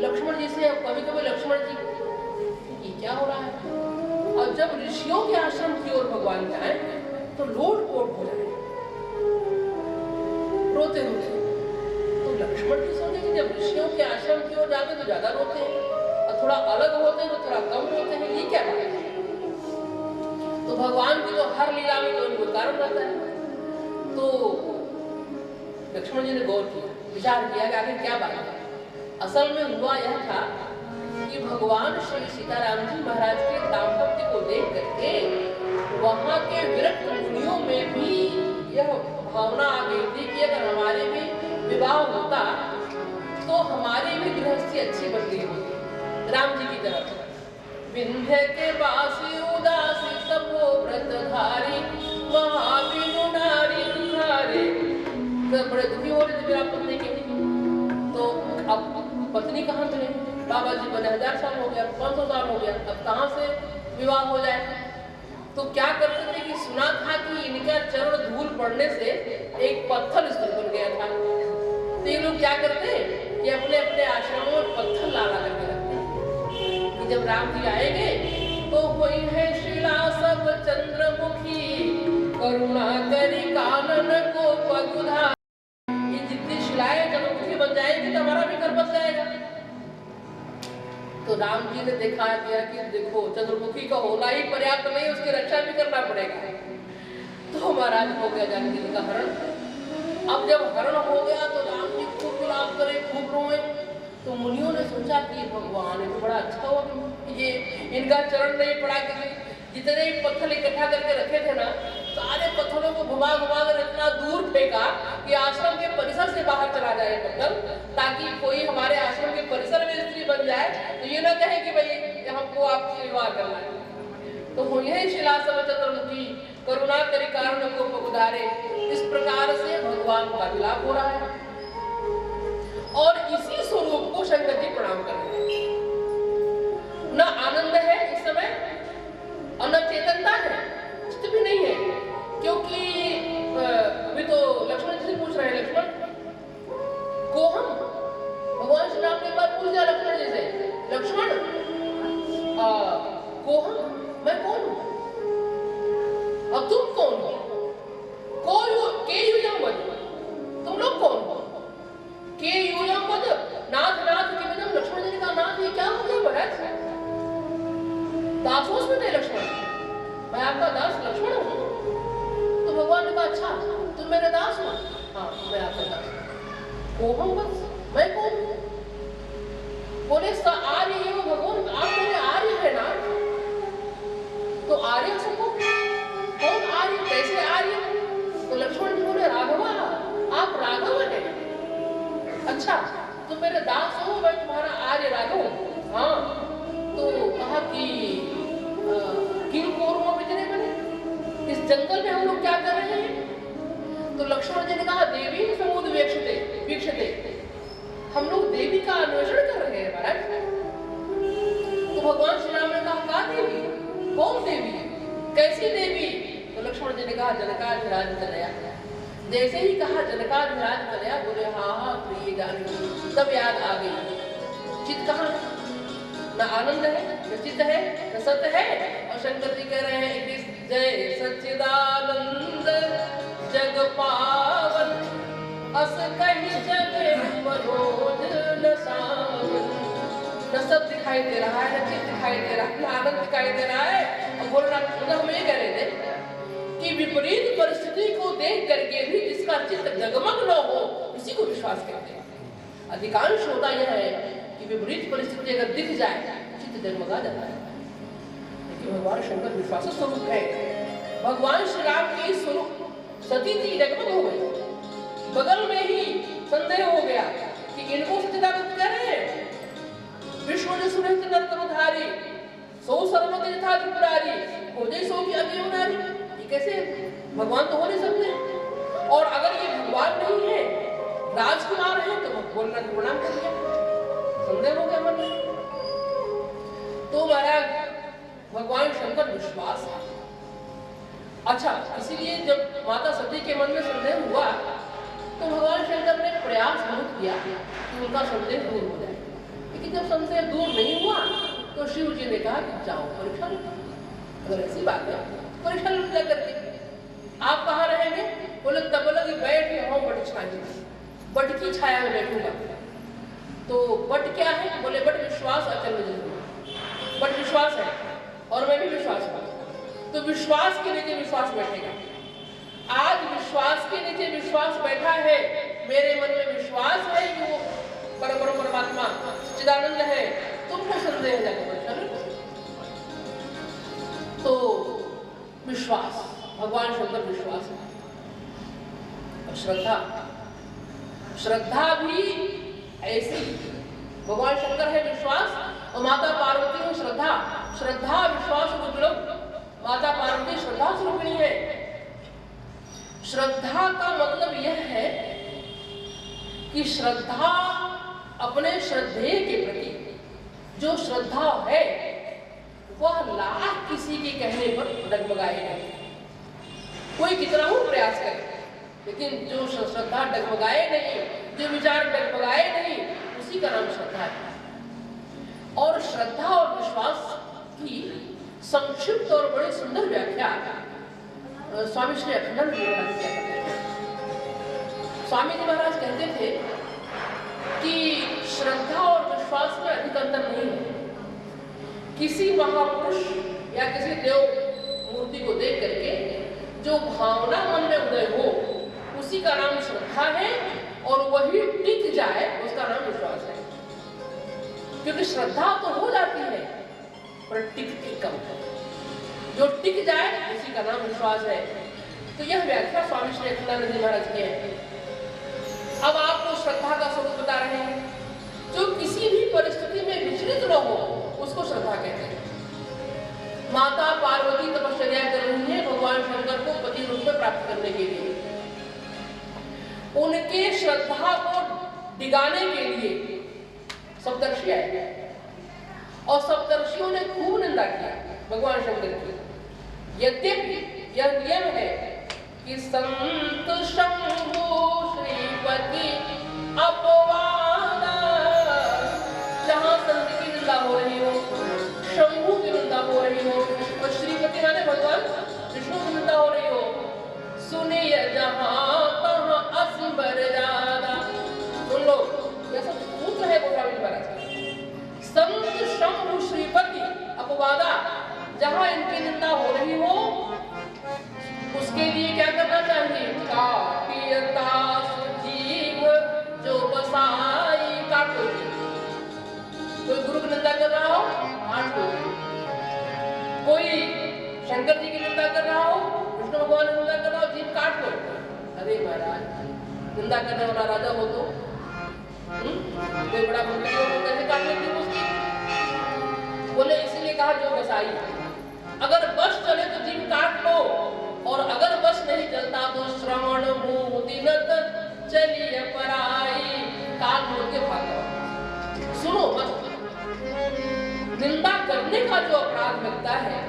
लक्ष्मण जी से कभी कभी लक्ष्मण जी ये क्या हो रहा है। और जब ऋषियों के आश्रम की ओर भगवान जाए तो लोट-पोट हो जाए, रोते रोते। तो लक्ष्मण जी सोचे कि जब ऋषियों के आश्रम की ओर जाते तो ज्यादा रोते हैं और थोड़ा अलग होते हैं तो थोड़ा कम रोते हैं, ये क्या बात है। तो भगवान की तो हर लीला में कोई कोई कारण रहता है। तो लक्ष्मण जी ने गौर किया, विचार किया कि आखिर क्या बात है। असल में हुआ यह था कि भगवान श्री सीताराम जी महाराज के दाम्पत्य को देख करके वहां के विरक्त मुनियों में भी यह भावना आ गई थी कि अगर हमारे भी विवाह होता तो हमारी भी गृहस्थी अच्छी बन गई होती राम जी की तरफ। विंध्य के बासी उदासी तपो व्रतधारी महाविनु नारी दुखारे। बड़े दुखी हो रहे थे मेरा पत्नी के। तो अब पत्नी कहाँ मिले, बाबा जी बने 1000 साल हो गया, 500 साल हो गया, अब कहाँ से विवाह हो जाए। तो क्या करते थे कि सुना था कि इनका चरण धूल पड़ने से एक पत्थर स्थिर बन गया था। तो ये लोग क्या करते कि अपने अपने आश्रमों में पत्थर लाला करके रखते कि जब राम जी आएंगे तो कोई है शिला सब चंद्रमुखी करुणा करी कानन को पगुधा। ये जितनी शिलाएं चंद्रमुखी बन जाएगी तो हमारा भी घर बस जाएगा। तो राम जी ने दिखा दिया कि देखो चंद्रमुखी का होना ही पर्याप्त नहीं, उसकी रक्षा भी करना पड़ेगा। तो महाराज हो गया जानकी जी का हरण। अब जब हरण हो गया तो राम जी खूब विलाप करे, खूब रोए। तो मुनियों ने सोचा कि भगवान ये तो बड़ा अच्छा हुआ, ये इनका चरण नहीं पड़ा। कि जितने भी पत्थर इकट्ठा करके रखे थे ना, सारे पत्थरों को घुमा घुमा कर इतना दूर फेंका कि आश्रम के परिसर से बाहर चला जाए पत्थर, ताकि कोई हमारे आश्रम के परिसर में स्त्री बन जाए तो ये ना कहे कि भाई हमको आपसे विवाह करना है। तो हो यही शिला सब चंद्रमुखी करुणा करी कारण को पगुधारे। इस प्रकार से भगवान का विलाप हो रहा है और इसी स्वरूप को शंकर जी प्रणाम कर रहे हैं। न आनंद है इस समय और न चेतनता है, चित्त भी नहीं है। क्योंकि अभी तो लक्ष्मण जी से पूछ रहे हैं, लक्ष्मण को हम, भगवान श्री राम ने एक बार पूछ दिया लक्ष्मण जी से, लक्ष्मण को हम, मैं कौन हूं और तुम कौन हो। के यूयम वद, तुम लोग कौन हो। के यूयम वद नाथ नाथ के विदम। लक्ष्मण जी ने कहा नाथ ये क्या हो गया महाराज, दासों में थे लक्ष्मण, मैं आपका दास लक्ष्मण हूँ। तो भगवान ने कहा अच्छा तुम मेरे दास हो। हाँ मैं आपका दास। कोहम बस, मैं कौन हूँ। बोले आर्य ये वो भगवान, आप मेरे आर्य है ना। तो आर्य सबको कौन आर्य, कैसे आर्य। तो लक्ष्मण जी बोले राघवा, आप राघव हैं। अच्छा तुम मेरे दास हो, मैं तुम्हारा आर्य राघव हूँ। हाँ तो कहा कि किन कौरवों में जने बने, इस जंगल में हम लोग क्या कर रहे हैं। तो लक्ष्मण जी ने कहा देवी समुद्र वीक्षते, हम लोग देवी का अन्वेषण कर रहे हैं महाराज। तो भगवान श्री राम ने कहा देवी, कौन देवी, कैसी देवी। तो लक्ष्मण जी ने कहा जनकाधिराज कन्हैया। जैसे ही कहा जनकाधिराज कन्हैया, बोले हाँ प्रिय जानकी। तब याद आ गई, चित्त कहाँ, न आनंद है, न चित्त है, न सत्य है। और शंकर जी कह रहे हैं कि जय सच्चिदानंद जग पावन अस कहीं जगे मनोज न सावन। न सत्य दिखाई दे रहा है, न चित्त दिखाई दे रहा है, न आनंद दिखाई दे रहा है। और बोल रहा मतलब हम ये कह रहे थे कि विपरीत परिस्थिति को देख करके भी जिसका चित्त जगमग न हो उसी को विश्वास कहते हैं। अधिकांश होता यह है कि विपरीत परिस्थिति अगर दिख जाए चित्त जगमगा जाता है। लेकिन भगवान शंकर विश्वास स्वरूप है। भगवान श्री राम के स्वरूप सती थी, जगमग हो गई। बगल में ही संदेह हो गया कि इनको सच्चिदानंद कह रहे हैं। विश्व ने सुनित नरतमधारी सो सर्वत यथा त्रिपुरारी खोजे सो की अभी नारी। ये कैसे, भगवान तो हो नहीं सकते। और अगर ये भगवान नहीं है, राजकुमार है, तो बोलना प्रणाम कर दिया, संदेह हो गया मन में। तो महाराज भगवान शंकर विश्वास है। अच्छा, इसीलिए जब माता सती के मन में संदेह हुआ तो भगवान शंकर ने प्रयास बहुत किया कि उनका संदेह दूर हो जाए, लेकिन जब संदेह दूर नहीं हुआ तो शिव जी ने कहा कि जाओ परीक्षा लो। अगर ऐसी बात है परीक्षा लो जा करके। आप कहाँ रहेंगे? बोले तब बोला कि बैठ हो बट छाया, बट की छाया में बैठूंगा। तो बट क्या है? बोले बट विश्वास अचल में, बट विश्वास है और मैं भी विश्वास हूँ। तो विश्वास के नीचे विश्वास बैठेगा। आज विश्वास के नीचे विश्वास बैठा है, मेरे मन में विश्वास है कि वो परम परमात्मा चिदानंद है, तुमको संदेह जाकर तो विश्वास, भगवान शंकर विश्वास है। और श्रद्धा, श्रद्धा भी ऐसी, भगवान शंकर है विश्वास और माता पार्वती है श्रद्धा। श्रद्धा विश्वास रूपिणी, माता पार्वती श्रद्धा स्वरूपिणी है। श्रद्धा का मतलब यह है कि श्रद्धा अपने श्रद्धेय के प्रति जो श्रद्धा है वह लाख किसी के कहने पर डगमगाए नहीं। कोई कितना ही प्रयास करे, लेकिन जो श्रद्धा डगमगाए नहीं, जो विचार डगमगाए नहीं, उसी का नाम श्रद्धा है। और श्रद्धा और विश्वास की संक्षिप्त और बड़ी सुंदर व्याख्या स्वामी श्री अखंडानंद महाराज किया करते थे। स्वामी जी महाराज कहते थे कि श्रद्धा और विश्वास में अधिक अंतर नहीं है। किसी महापुरुष या किसी देव मूर्ति को देख करके जो भावना मन में उदय हो उसी का नाम श्रद्धा है, और वही टिक जाए उसका नाम विश्वास है। क्योंकि श्रद्धा तो हो जाती है पर टिकती कम है, जो टिक जाए उसी का नाम विश्वास है। तो यह व्याख्या स्वामी श्री अखंडानंद जी महाराज की है। अब आपको श्रद्धा का स्वरूप बता रहे हैं। जो किसी भी परिस्थिति में विचलित न हो उसको श्रद्धा कहते हैं। माता पार्वती तपश्चर्या कर रही है भगवान शंकर को पति रूप में प्राप्त करने के लिए। उनके श्रद्धा को डिगाने के लिए सप्तर्षि आए और सप्तर्षियों ने खूब निंदा किया भगवान शंकर की। यद्यपि यह नियम है कि संत शंभु श्रीपति अपवादा, जहां संत की निंदा हो रही हो, शंभु की निंदा हो रही हो और श्रीपति माने भगवान विष्णु की निंदा हो रही हो, सुनिए जहां तहां असंबर ज्यादा। सुन लो, यह सब सूत्र है गोस्वामी महाराज। संत शंभु श्रीपति अपवादा, जहां इनकी निंदा हो रही हो उसके लिए क्या करना चाहिए? काटियता जीव जो बसाई काटो। कोई गुरु की निंदा कर रहा हो काट दो, कोई शंकर जी की निंदा कर रहा हो, विष्णु भगवान की निंदा कर रहा हो, जीव काट दो। अरे महाराज, निंदा करने वाला राजा हो तो कोई बड़ा मंत्री हो तो कैसे काट लेती उसकी? बोले इसीलिए कहा जो बसाई। अगर बस चले तो जीव काट लो, और अगर बस नहीं चलता तो श्रवण मुदिनत चलिए पराई, कान मोड़ के भागो। सुनो मत। निंदा करने का जो अपराध लगता है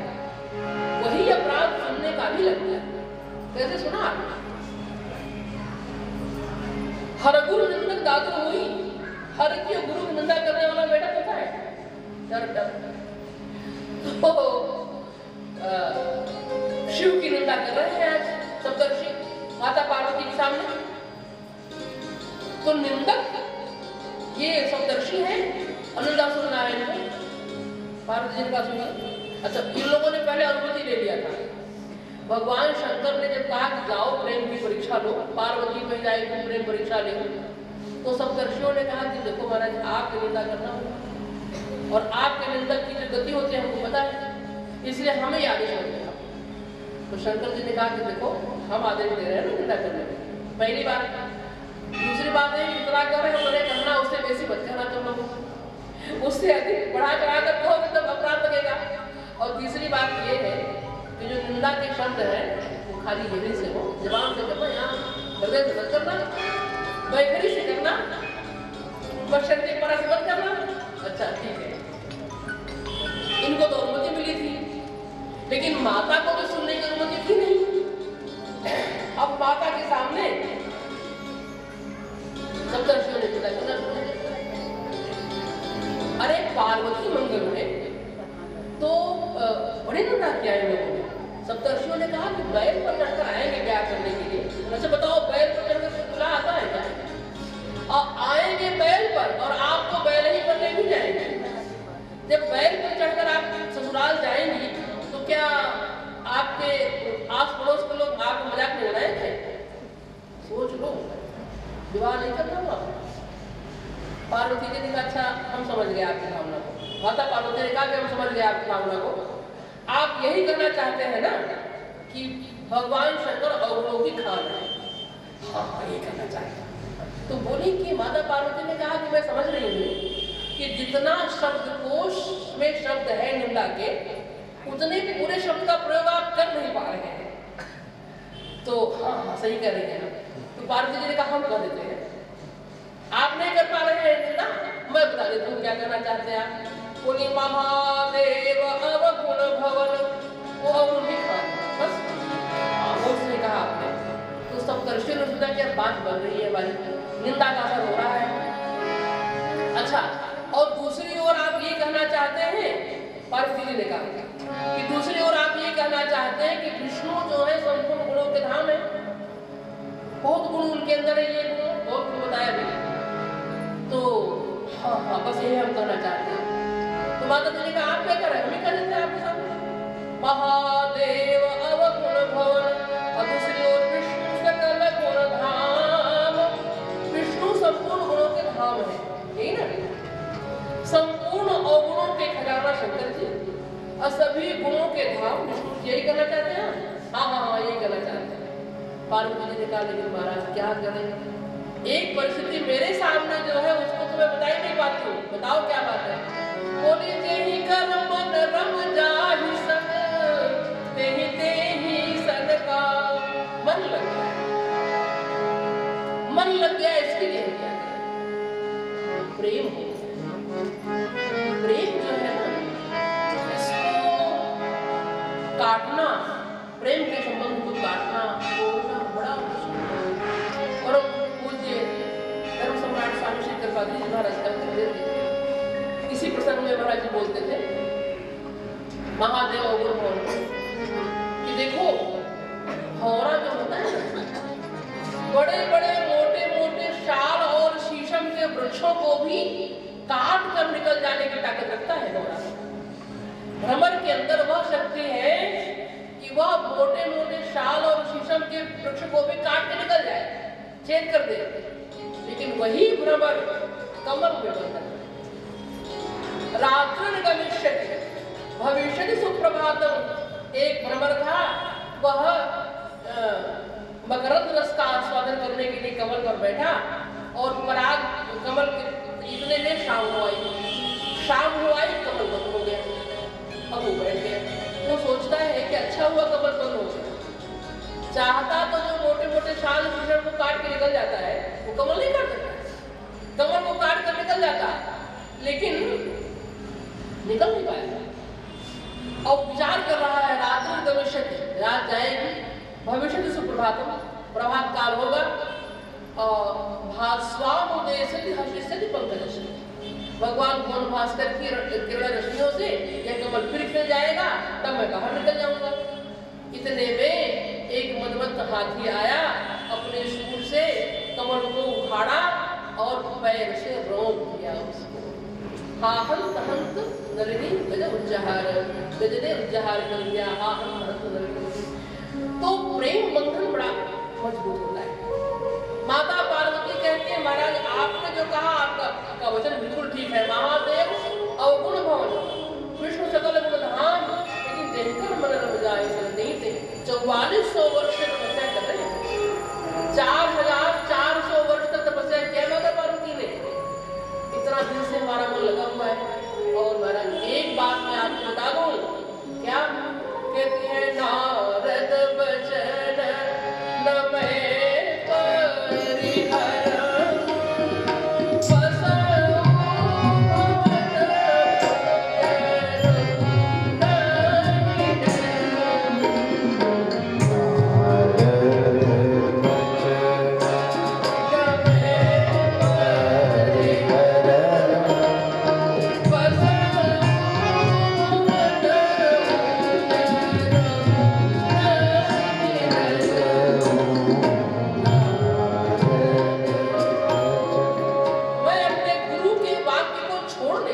वही अपराध सुनने का भी लगता है। कैसे सुना आपने? हर गुरु निंदक दादर हुई, हर की गुरु की निंदा करने वाला बेटा होता है डर डर। तो शिव की निंदा कर रहे हैं आज सप्तर्षि माता पार्वती के सामने। तो निंदक ये सप्तर्षि है, अनुदासुर नारायण को पार्वती जी का सुनिए। अच्छा, इन लोगों ने पहले अनुमति ले लिया था। भगवान शंकर ने जब कहा कि जाओ प्रेम की परीक्षा लो, पार्वती पे जाएगी प्रेम परीक्षा ले, तो सप्तर्षियों ने कहा कि देखो महाराज आपकी निंदा करना होगा और आपके निंदक की जो गति होती है हमको पता है, इसलिए हमें आदेश मिलेगा। तो शंकर जी ने कहा कि देखो हम आदेश दे रहे हैं निंदा करने में, पहली बात। दूसरी बात है इतना कर रहे हो करना, उससे बेसी मत कहना तुम लोग, उससे अधिक बढ़ा चढ़ा कर कहोगे तब अपराध लगेगा। और तीसरी बात ये है कि जो निंदा के शब्द है वो खाली यही से हो, जबान से कहते यहाँ हृदय से मत करना, बैखरी से करना, बशर्ते परा से मत करना। अच्छा ठीक है, इनको तो अनुमति मिली थी, लेकिन माता को तो सुनने की अनुमति थी नहीं। अब माता के सामने सप्तर्षियों ने पिता करना शुरू कर दिया। अरे पार्वती मंगल में तो बड़े निंदा किया इन लोगों ने। सप्तर्षियों ने कहा कि बैल पर चढ़कर आएंगे ब्याह करने के लिए। अच्छा बताओ, बैल पर चढ़कर दूल्हा आता है क्या? और आएंगे बैल पर और आपको बैल ही पर ले भी जाएंगे। जब बैल पर चढ़कर आप ससुराल जाएंगी तो क्या आपके आस पड़ोस के लोग आपको मजाक में उड़ाएंगे? सोच लो, विवाह नहीं करना हुआ। पार्वती जी ने कहा अच्छा हम समझ गए आपकी भावना को। माता पार्वती ने कहा कि हम समझ गए आपकी भावना को। आप यही करना चाहते हैं ना कि भगवान शंकर अवगुणों की खान है? हाँ यही करना चाहते हैं। तो बोली कि माता पार्वती ने कहा कि मैं समझ रही हूँ कि जितना शब्दकोश में शब्द है निंदा के, उतने पूरे शब्द का प्रयोग आप कर नहीं पा रहे हैं। तो हाँ सही कह रही हैं। तो पार्वती जी ने कहा हम कर देते हैं, आप नहीं कर पा रहे हैं निंदा, मैं बता देती हूँ क्या करना चाहते हैं आप। बोली महादेव अवगुण भवन, वो अवगुण भी खान, बस उसने कहा आपने। तो सप्तर्षियों ने सोचा कि बात बन रही है हमारी, निंदा का असर हो रहा है। अच्छा, और दूसरी ओर आप ये कहना चाहते हैं, पार्वती जी ने कहा कि दूसरी ओर आप ये कहना चाहते हैं कि विष्णु जो है संपूर्ण गुणों के धाम है, बहुत गुण उनके अंदर है, ये गुण बहुत गुण बताया भी। तो हाँ बस यही हम कहना चाहते हैं। तो माता जी ने कहा आप क्या कर रहे हैं, हम ही कर देते हैं आपके सामने। महादेव अवगुण भवन, और दूसरी ओर विष्णु सकल गुण धाम। विष्णु संपूर्ण गुणों के धाम है, यही ना, संपूर्ण अवगुणों के खजाना शंकर जी और सभी गुणों के धाम विष्णु, यही करना चाहते हैं? हाँ यही करना चाहते हैं। पार्वती जी ने कहा लेकिन महाराज क्या करें, एक परिस्थिति मेरे सामने जो है उसको तो मैं बता ही नहीं पाती हूँ, बताओ क्या बात है। बोली जेहि कर मन रम जाहि सन, तेहि सन का मन लग गया, मन लग गया, इसके लिए क्या करें? प्रेम हो, प्रेम जो है ना इसको काटना, प्रेम के संबंध को काटना तोड़ना बड़ा मुश्किल है। और पूज्य धर्म सम्राट स्वामी श्री कृपाल जी महाराज कहते थे, इसी प्रसंग में महाराज जी बोलते थे महादेव अवगुण भवन कि देखो हौरा जो होता है ना, बड़े बड़े मोटे मोटे शाल और शीशम के वृक्षों को भी काट कर निकल जाने की ताकत रखता है हौरा। भ्रमर के अंदर वह शक्ति है कि वह मोटे मोटे शाल और शीशम के वृक्ष को भी काट के निकल जाए, छेद कर दे। लेकिन वही भ्रमर कमल में बंधन, रात्रि गमिष्यति भविष्यति सुप्रभातम। एक भ्रमर था, वह मकरंद रस का आस्वादन करने के लिए कमल पर बैठा और पराग कमल के इतने में शाम हो आई, कमल बंद हो गया। अब वो बैठ गया, वो सोचता है कि अच्छा हुआ कमल बंद हो गया। चाहता तो जो मोटे मोटे शाल शीशम को काट के निकल जाता है, वो कमल नहीं काट सकता, कमल को काट कर निकल जाता, लेकिन निकल नहीं पाया। और विचार कर रहा है रात्रि गमिष्यति, रात जाएगी, भविष्यति सुप्रभातम, प्रभात काल होगा, और भास्वामुदेशति हर्षिष्यति पंकजस्य, भगवान भुवन भास्कर की किरण रश्मियों से यह कमल फिर खिल जाएगा, तब मैं बाहर निकल जाऊंगा। इतने में एक मदमस्त हाथी आया, अपने सूंड से कमल को उखाड़ा और पैर से रोक दिया उसको। हाहंत हंत नलिनी गज उज्जहार, गजने उज्जहार कर दिया, हाहंत हंत नलिनी। तो प्रेम बंधन बड़ा मजबूत होता है। माता पार्वती कहती है महाराज आपने जो कहा, आपका वचन बिल्कुल ठीक है। महादेव अवगुण भवन, विष्णु सकल गुण धाम, लेकिन देखकर मन रम जाए नहीं थे। 4400 वर्ष से तपस्या कर रहे हैं, 4400 वर्ष तक तपस्या किया माता पार्वती ने। इतना दिन से हमारा मन लगा हुआ है। और महाराज एक बात मैं आपको बता दूं, क्या कहती है नारद बचन न मैं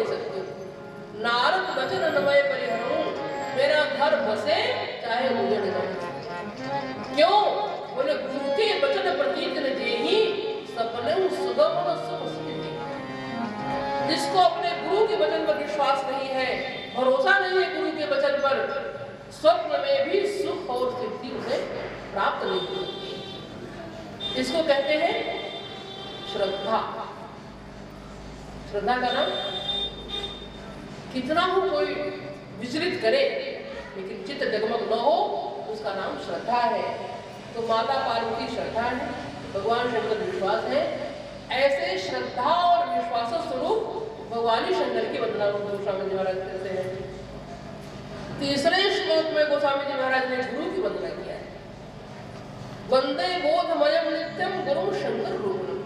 नहीं सकती हूँ। नारद वचन नमय परिहरो, मेरा घर बसे चाहे उजड़ जाए। क्यों? बोले गुरु के वचन प्रतीत न जेहि सपने सुगम सुख स्थिति। जिसको अपने गुरु के वचन पर विश्वास नहीं है, भरोसा नहीं है गुरु के वचन पर, स्वप्न में भी सुख और सिद्धि उसे प्राप्त नहीं होती। इसको कहते हैं श्रद्धा। श्रद्धा का नाम कितना हो कोई विचलित करे लेकिन चित्त जगमग न हो, उसका नाम श्रद्धा है। तो माता पार्वती श्रद्धा है, भगवान शंकर विश्वास है। ऐसे श्रद्धा और विश्वास स्वरूप भगवानी शंकर की वंदना गोस्वामी जी महाराज करते हैं। तीसरे श्लोक में गोस्वामी जी महाराज ने गुरु की वंदना किया है। वंदे बोधमयम नित्यम गुरु शंकर रूपम।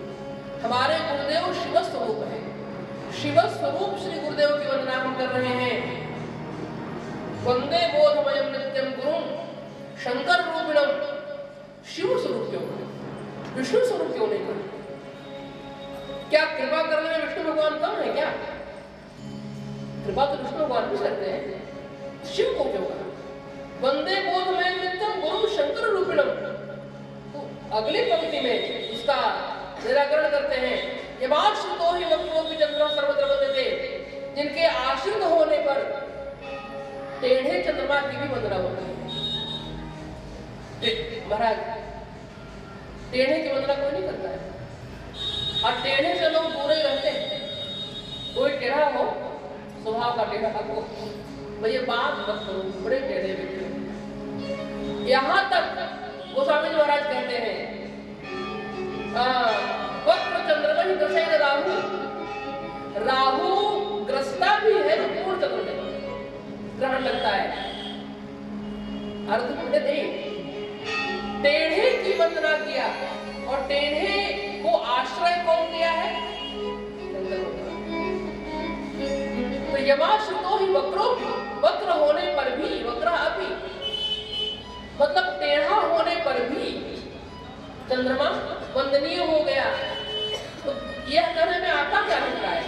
हमारे गुरुदेव शिव स्वरूप है। शिव स्वरूप श्री गुरुदेव की वंदना हम कर रहे हैं। वंदे बोधमयम नित्यम गुरु शंकर रूपिणम। शिव स्वरूप क्यों है, विष्णु स्वरूप क्यों नहीं है? क्या कृपा करने में विष्णु भगवान कम है क्या? कृपा तो विष्णु भगवान भी करते हैं, शिव को क्यों कहा? वंदे बोधमय नित्यम गुरु शंकर रूपिणम। तो अगली पंक्ति में इसका निराकरण करते हैं। यमाश्रितो हि वक्रोऽपि चंद्रः सर्वत्र वन्दते। जिनके आश्रित होने पर टेढ़े चंद्रमा की भी वंदना होती है। महाराज टेढ़े की वंदना कोई नहीं करता है, और टेढ़े से लोग दूर ही रहते हैं। कोई टेढ़ा हो, स्वभाव का टेढ़ा हो, भैया बात मत करो, बड़े टेढ़े व्यक्ति। यहाँ तक गोस्वामी जी महाराज कहते हैं वक्र चंद्रमा ही ग्रसेन राहु। राहु ग्रस्ता भी है तो पूर्ण चंद्र में ग्रहण लगता है। अर्थ पूर्ण नहीं, टेढ़े की वंदना किया, और टेढ़े को आश्रय कौन दिया है? तो यमाश्रितो ही वक्रो, वक्र होने पर भी, वक्र अभी मतलब टेढ़ा होने पर भी चंद्रमा वंदनीय हो गया। तो यह कहने में आता क्या लगता है?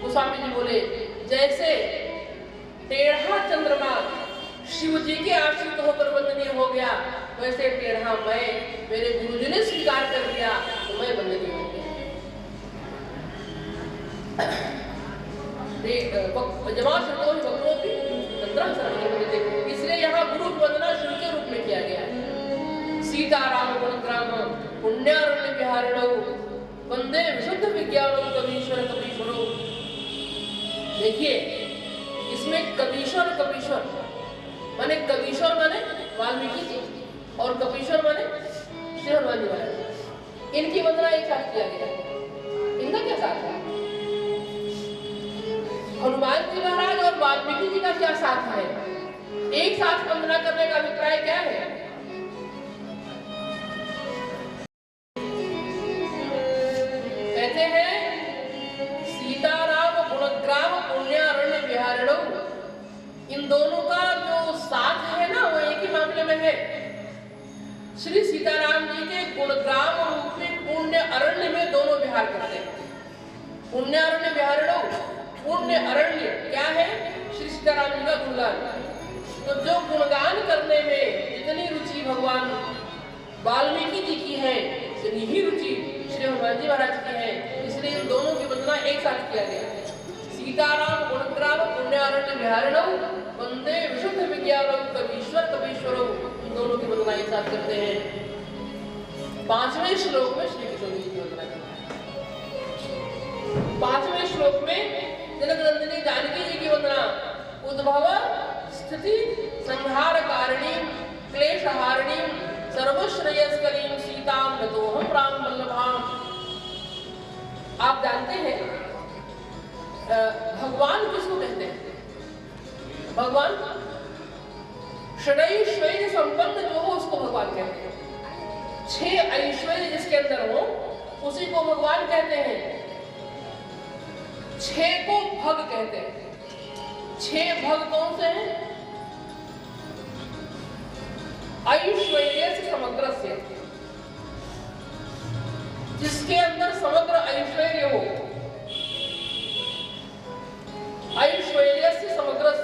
गोस्वामी जी बोले जैसे टेढ़ा चंद्रमा शिव जी के आश्रित होकर वंदनीय हो गया, वैसे टेढ़ा मैं मेरे गुरुजी ने स्वीकार कर लिया तो मैं वंदनीय हो गया। इसलिए यहाँ गुरु की वंदना शिव के रूप में किया गया है। सीताराम गुणग्राम पुण्यारण्य विहारिणौ वंदे विशुद्ध विज्ञानौ कवीश्वर कपीश्वरौ। देखिए इसमें कवीश्वर कपीश्वर माने, कवीश्वर माने वाल्मीकि जी और कपीश्वर माने श्री हनुमान जी महाराज। इनकी वंदना एक साथ किया गया। इनका क्या साथ है? हनुमान जी महाराज और वाल्मीकि जी का क्या साथ है? एक साथ वंदना करने का अभिप्राय क्या है? कहते हैं सीताराम गुणग्राम पुण्यारण्य विहारिणौ। इन दोनों का जो साथ है ना, वो एक ही मामले में है। श्री सीताराम जी के गुणग्राम रूप में पुण्य अरण्य में दोनों विहार करते हैं। पुण्यारण्य विहारिणौ, पुण्य अरण्य क्या है? श्री सीताराम जी का गुणगान। तो जो गुणगान करने में जितनी रुचि भगवान वाल्मीकि जी की है, इतनी ही रुचि श्री हनुमान जी महाराज की है। इसलिए इन दोनों की वंदना एक साथ किया गया। सीताराम गुणग्राम पुण्यारण्य विहारिणौ वंदे विशुद्ध विज्ञानौ कवीश्वर कपीश्वरौ। इन दोनों की वंदना एक साथ करते हैं। 5वें श्लोक में श्री कृष्ण जी की वंदना करते हैं। 5वें श्लोक में जनक नंदिनी जानकी जी की वंदना। उद्भव स्थिति संहार कारिणी क्लेश हारिणी सर्वश्रेयस्करीं सीतां नतोऽहं राम वल्लभाम्। आप जानते हैं भगवान किसको कहते हैं? भगवान षडैश्वर्य संपन्न जो हो उसको भगवान कहते हैं। 6 ऐश्वर्य जिसके अंदर हो उसी को भगवान कहते हैं। 6 को भग कहते हैं। 6 भग कौन से हैं? ऐश्वर्य से समग्र से, जिसके अंदर समग्र ऐश्वर्य हो।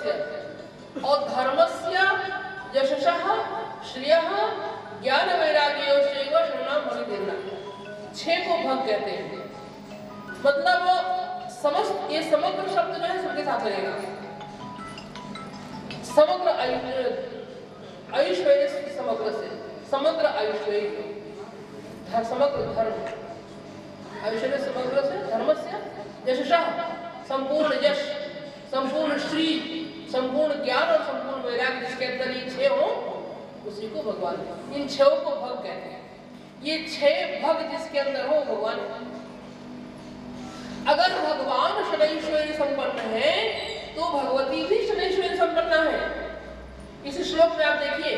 धर्मस्य और धर्मस्य यशसः श्रियः ज्ञान वैराग्योश्चैव शरणं भवितेर्न। 6 को भग कहते हैं। मतलब समस्त ये समग्र शब्द जो है सबके साथ लगेगा। समग्र ऐश्वर्य समग्र से समग्र ऐश्वर्य समग्र धर्म ऐश्वर्य समग्र से धर्मस्य यशसः संपूर्ण यश संपूर्ण श्री संपूर्ण ज्ञान और संपूर्ण वैराग्य जिसके अंदर ये 6 हो उसी को भगवान इन 6 को भग कहते हैं। ये 6 भग जिसके अंदर हो भगवान। अगर भगवान षडैश्वर्य संपन्न है तो भगवती भी षडैश्वर्य संपन्न है। इस श्लोक में आप देखिए,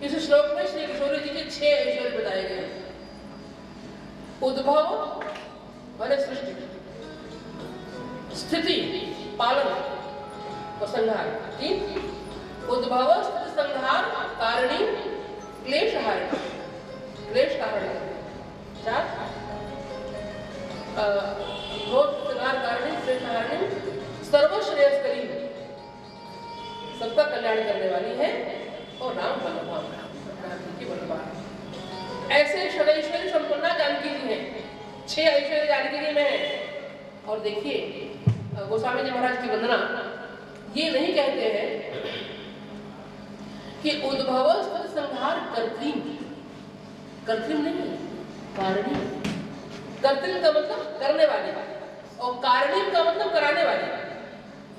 इस श्लोक में श्री किशोरी जी के 6 ऐश्वर्य बताए गए हैं। उद्भव माने सृष्टि, स्थिति पालन और संहार 3, उद्भव स्थिति संहार कारणी क्लेश हारिणी, क्लेश कारण 4, संहार कारणी क्लेश हारिणी सर्वश्रेयस्करी सबका कल्याण करने वाली है और राम बलवान जानकी बलवान। ऐसे षडैश्वर्य संपन्ना जानकी जी हैं। 6 ऐश्वर्य जानकी जी में है। और देखिए गोस्वामी जी महाराज की वंदना ये नहीं कहते हैं कि उद्भव स्थिति संहार कर्त्री, कर्त्रिम नहीं कारणी। कर्त्रिम का मतलब करने वाली और कारणी का मतलब कराने वाली।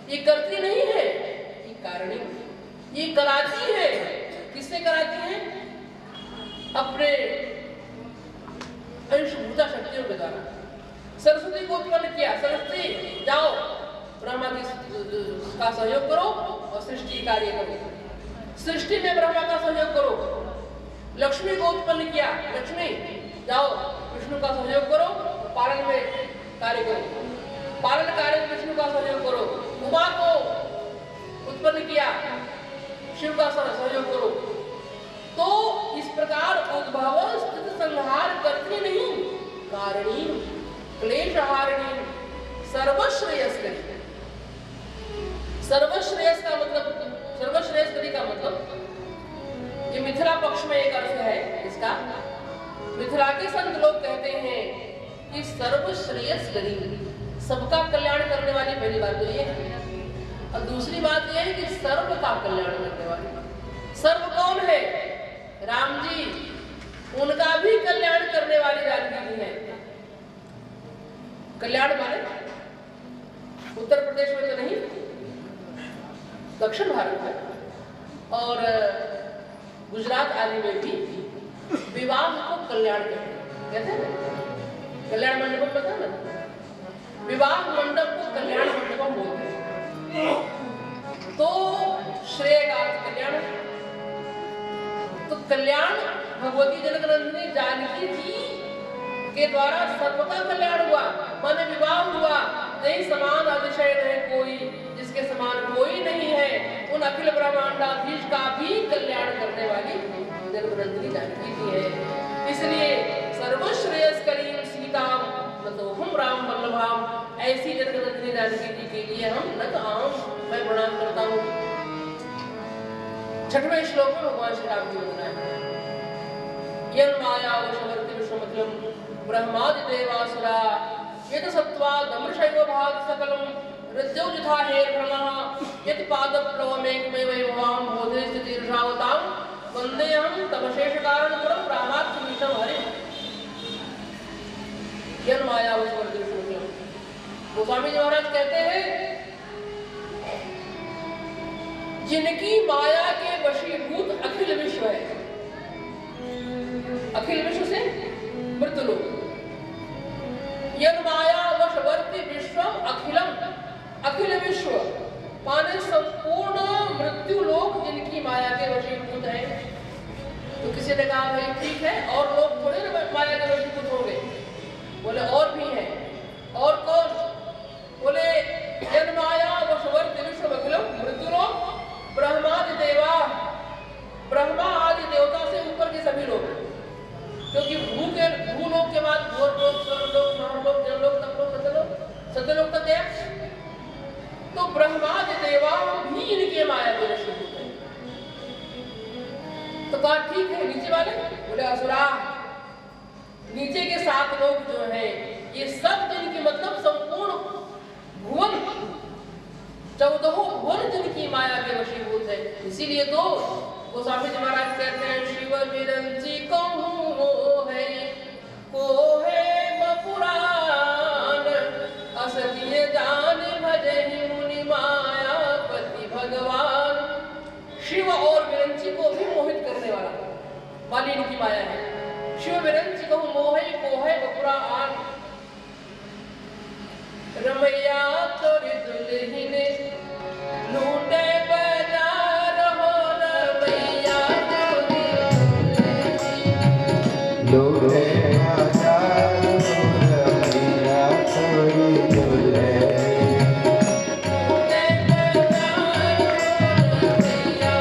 ये कर्त्री नहीं है, ये कारणी, ये कराती है। किससे कराती है? अपने अंशभूता शक्तियों के द्वारा। सरस्वती को उत्पन्न किया, सरस्वती जाओ ब्रह्मा का सहयोग करो और सृष्टि कार्य करो। सृष्टि में ब्रह्मा का सहयोग करो। लक्ष्मी को उत्पन्न किया, लक्ष्मी जाओ विष्णु का सहयोग करो, पालन में कार्य करो, पालन कार्य में विष्णु का सहयोग करो। उमा को उत्पन्न किया, शिव का सहयोग करो। तो इस प्रकार उद्भव स्थिति संहार कर्त्री नहीं कारणी क्लेश हारिणी सर्वश्रेयस्करी। सर्वश्रेयस का मतलब, सर्वश्रेयस्करी का मतलब ये मिथिला पक्ष में एक अर्थ है इसका। मिथिला के संत लोग कहते हैं कि सर्वश्रेयस्करी सबका कल्याण करने वाली। पहली बात तो ये है और दूसरी बात ये है कि सर्व का कल्याण करने वाली। सर्व कौन है? राम जी, उनका भी कल्याण करने वाली जानकी जी है। कल्याण माने उत्तर प्रदेश में तो नहीं, दक्षिण भारत में और गुजरात आदि में भी विवाह को कल्याण कहते हैं। कल्याण मंडपम पता है ना? विवाह मंडप को कल्याण मंडपम बोलते हैं। तो श्रेय का अर्थ कल्याण। तो कल्याण भगवती जनकनंदिनी जानकी जी के द्वारा सर्वका कल्याण हुआ, माने विवाह हुआ। नहीं समान अतिशय नहीं कोई, जिसके समान कोई नहीं है। उन अखिल ब्रह्मांडाधीश का भी कल्याण करने वाली जनकनंदिनी जानकी जी है। इसलिए सर्वश्रेयस्करी सीताम नतोहम राम वल्लभाम, ऐसी जनकनंदिनी जानकी जी के लिए हम नतआम मैं प्रणाम करता हूँ। 6वें श्लोक में भगवान श्री राम की वंदना है। यन माया वशवर्ति विश्वमखिलम ब्रह्मादि देवासुरा यत सत्त्वा दमृषैव भाग सकलम हृद्यौ यथा हेर्भ्रमः यत पादप्लवमेकमेव भवाम बोधे स्थितिर्षावतां वन्देऽहं तमशेष कारणपुरं रामाख्यमीशं हरिम्। यन माया वशवर्ति विश्वमखिलम, गोस्वामी जी महाराज कहते हैं जिनकी माया के वशीभूत अखिल विश्व है। अखिल विश्व से मृत्युलोक। यद माया वशवर्ती विश्वम अखिलम, अखिल विश्व माने संपूर्ण मृत्युलोक जिनकी माया के वशीभूत है। तो किसी ने कहा भाई ठीक है, और लोग थोड़े ना माया के वशीभूत होंगे। बोले और भी हैं। और कौन? बोले यद माया वशवर्ती विश्वम अखिलम मृत्युलोक ब्रह्मादि देवा, ब्रह्मा आदि देवता से ऊपर के सभी लोग। क्योंकि भूलोक के बाद घोर लोक, स्वर्ग लोक, महालोक, जनलोक, तपलोक, सत्यलोक, सत्यलोक तक गया। तो ब्रह्मादि देवा भी इनके माया में वशीभूत है। तो कहा ठीक है, नीचे वाले बोले असुरा, नीचे के 7 लोग जो है ये सब जिनकी मतलब संपूर्ण भुवन 14 भुवन जिनकी माया के वशीभूत है। इसीलिए तो गोस्वामी जी महाराज कहते हैं शिव विरंची कहूँ है को है पुराण असतीय जान भजे मुनि मायापति भगवान। शिव और विरंची को भी मोहित करने वाला वाली इनकी माया है। शिव विरंची कहूँ मोहे को है पुराण रमैया तोरी दुल्हिन लूटे बाजार हो रमैया तोरी लूटे बाजार हो रमैया तोरी दुल्हन लूटे बाजार हो रमैया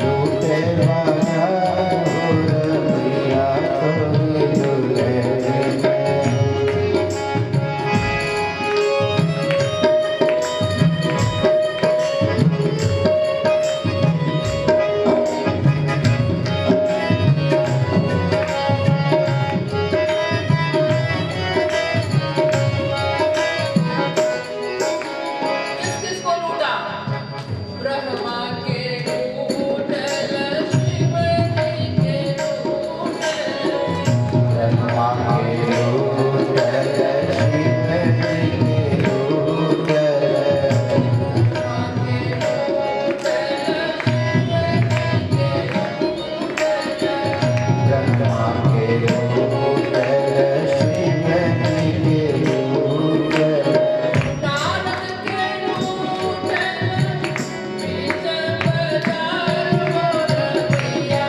लूटे बाजार हो रमैया तोरी दुल्हन। किस किस को लूटा? ब्रह्मा के लूटल शिव जी के लूटल ब्रह्मा के लूटल शिव जी के लूटल ब्रह्मा के लूटल शिव जी के लूटल नारद के लूटल बीच बाजार हो रमैया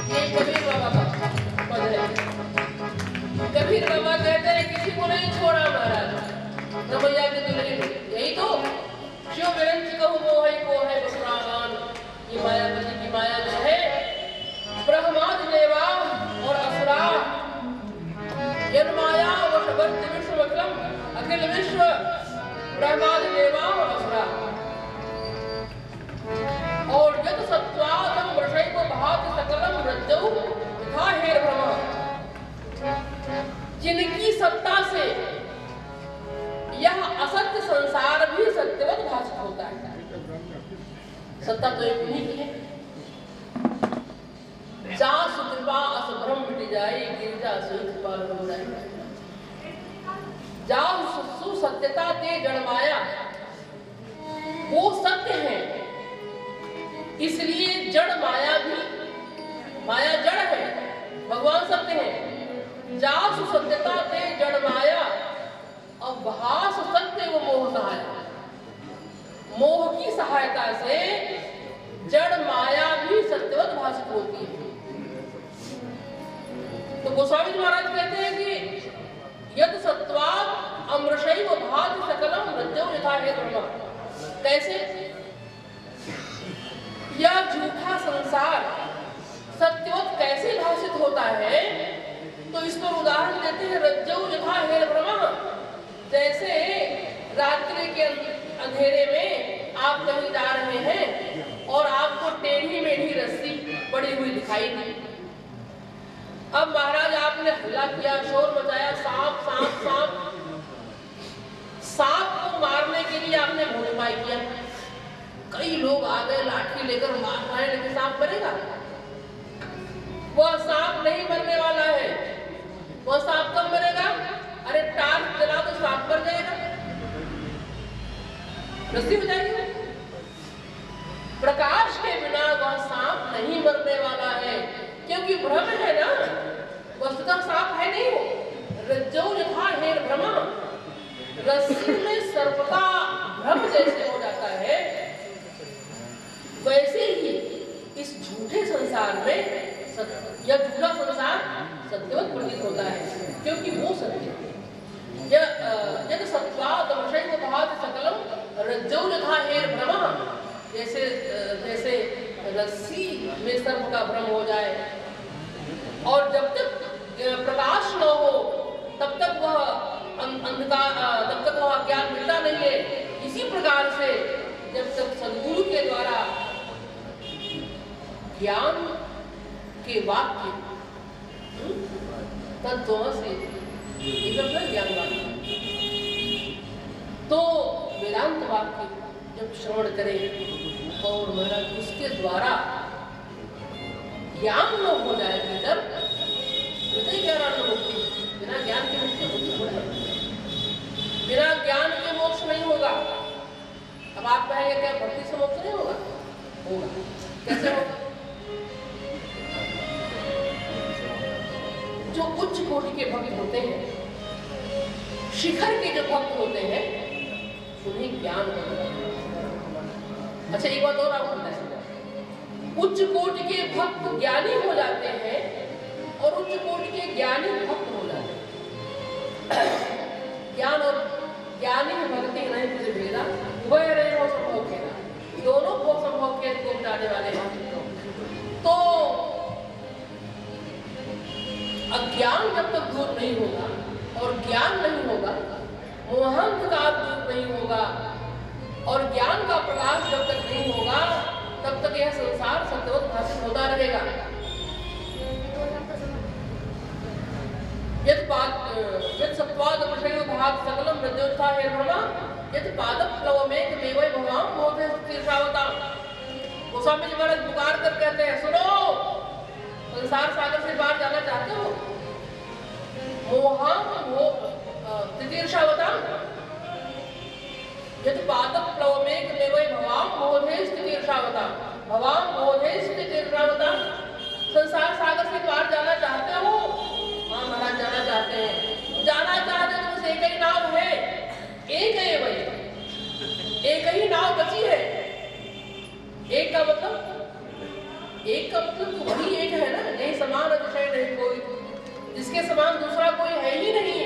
ये कबीर बाबा का पद है। कबीर बाबा कहते हैं किसी को नहीं छोड़ा महाराज रमैया के दुल्हन। यही तो शिव विरंची कहूँ मोह को है बसुरावान। ये मायापति की माया जो है ब्रह्मादि देवा और असुरा यन माया वशवर्त विश्व अखिल विश्व ब्रह्मादि देवा और असुरा और यद सत्वादम वशैव भाति सकलम रज्जौ यथा हेर भ्रमः। जिनकी सत्ता से यह असत्य संसार भी सत्यवत भाषित होता है। सत्ता तो एक उन्हीं की है। जा सुकृपा अस भ्रम मिट जाए गिरजा सुकृपा हो जाए। जा सुसत्यता ते जड़ माया वो सत्य है, इसलिए जड़ माया भी माया जड़ है, भगवान सत्य है। जा सुसत्यता ते जड़ माया अब भास सत्य वो मोह सहायता। मोह की सहायता से जड़ माया भी सत्यवत भाषित होती है। तो गोस्वामी जी महाराज कहते हैं कि यद सत्वात् अमृषैव भाति सकलम रज्जौ यथा हे ब्रह्मा। कैसे? यह झूठा संसार सत्यवत कैसे भाषित होता है? तो इस पर उदाहरण देते हैं रज्जौ यथा हे ब्रह्मा। जैसे रात्रि के अंधेरे में आप कहीं जा रहे हैं और आपको टेढ़ी मेढ़ी रस्सी पड़ी हुई दिखाई दी। अब महाराज आपने हल्ला किया, शोर मचाया, सांप सांप सांप। सांप को मारने के लिए आपने भूमिपाई किया। कई लोग आ गए लाठी लेकर मार रहे हैं, लेकिन सांप मरेगा? वह सांप नहीं मरने वाला है। वह सांप कब मरेगा? अरे टार्च जला तो सांप मर जाएगा, रस्सी हो जाएगी। प्रकाश के बिना वह सांप नहीं मरने वाला है, क्योंकि भ्रम है ना, वस्तुतः सांप है नहीं वो। रज्जौ यथा हेर भ्रमा। रस्सी में सर्पता भ्रम जैसे हो जाता है, वैसे ही इस झूठे संसार में यह झूठा संसार सत्यवत प्रतीत होता है, क्योंकि वो सत्य है। यह जैसे जैसे रस्सी में सर्प का भ्रम हो जाए, और जब तक प्रकाश न हो तब तक वह अंधकार, तब तक वह ज्ञान मिलता नहीं है। इसी प्रकार से जब तक सद्गुरु के द्वारा ज्ञान के वाक्य तत्व से ज्ञान वाक्य, तो वेदांत वाक्य जब श्रवण करें और महाराज उसके द्वारा ज्ञान न हो जाए भीतर, हृदय ज्ञान मुक्ति, बिना ज्ञान के मुक्ति होती है, बिना ज्ञान के मोक्ष नहीं होगा। अब आप कहेंगे क्या भक्ति से मोक्ष नहीं होगा? होगा। कैसे होगा? जो उच्च कोटि के भक्त होते हैं, शिखर के जो भक्त होते हैं, उन्हें ज्ञान होता है। अच्छा, एक बात और आपको बताएं, उच्च कोटि के भक्त ज्ञानी हो जाते हैं और उच्च कोटि के ज्ञानी भक्त हो जाते हैं। ज्ञान और ज्ञानी में भक्ति नहीं मुझे भेदा, वह रहे हो संभव खेदा, दोनों को संभव खेद को मिटाने वाले हैं। तो अज्ञान जब तक दूर नहीं होगा और ज्ञान नहीं होगा, मोहांधकार दूर नहीं होगा और ज्ञान का प्रकाश जब तक नहीं होगा, तब तक यह संसार सतवत भाषित होता रहेगा। यत् सत्वाद विषयो भाग सकलम हृदयोत्था हे भ्रमा, यत् पादप प्लवमेक देवै भवाम मोहे तीर्षावताम। गोस्वामी जी महाराज पुकार कर कहते हैं, सुनो, संसार सागर से बाहर जाना चाहते हो? मोहाम वो तीर्षावताम, यत् पादप प्लवमेक देवै भवाम मोहे तीर्षावताम, भवाम मोहे तीर्षावताम। संसार सागर से पार जाना चाहते हो? हाँ महाराज, जाना चाहते हैं। जाना चाहते हैं तो बस एक ही नाव है, एक है वही, एक ही नाव बची है। एक का मतलब, एक का मतलब तो वही एक है ना, नहीं समान अतिशय नहीं कोई, जिसके समान दूसरा कोई है ही नहीं।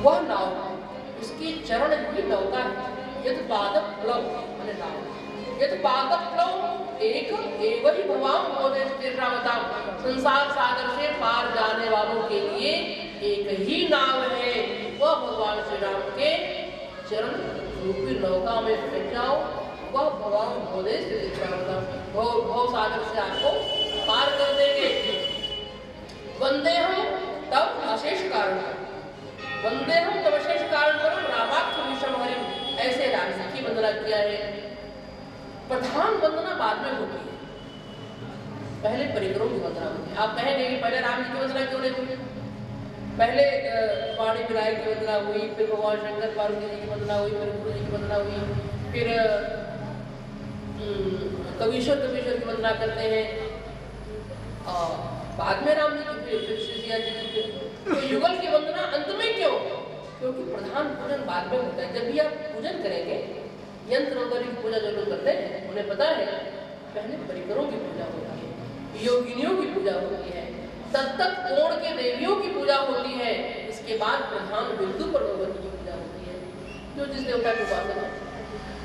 वह नाव, उसकी चरण ही नौका है। यदि पादप प्लव माने नाव, यदि पादप प्लव एक एवं ही भवाम मोहे तीर्षावताम। संसार सागर से पार जाने वालों के लिए एक ही नाव है, वह भगवान श्री राम के चरण रूपी नौका में बैठ जाओ, वह भगवान मोहे तीर्षावताम भव सागर से आपको पार कर देंगे। वंदे हम तब अशेष कारण, वंदे हम तब अशेष कारण पर रामाख्य विषम हरिम, ऐसे राम जी की वंदना किया है। प्रधान वंदना बाद में होती है, पहले परिकरों की वंदना होती है। आप कहेंगे कि पहले राम जी की वंदना क्यों नहीं हुई? पहले वाणी विनायक की वंदना हुई, फिर भगवान शंकर पार्वती जी की वंदना हुई, फिर गुरु जी की वंदना हुई, फिर कवीश्वर कवीश्वर की वंदना करते हैं, और बाद में राम जी की, फिर श्री जी की। तो युगल की वंदना अंत में क्यों? क्योंकि प्रधान पूजन बाद में होता है। जब भी आप पूजन करेंगे, यंत्र वगैरह की पूजा जो लोग करते हैं, उन्हें पता है पहले परिकरों की पूजा होती है, योगिनियों की पूजा होती है, तत्त कोण के देवियों की पूजा होती है, इसके बाद प्रधान बिंदु पर भगवती की पूजा होती है, जो जिस देवता की उपासना है।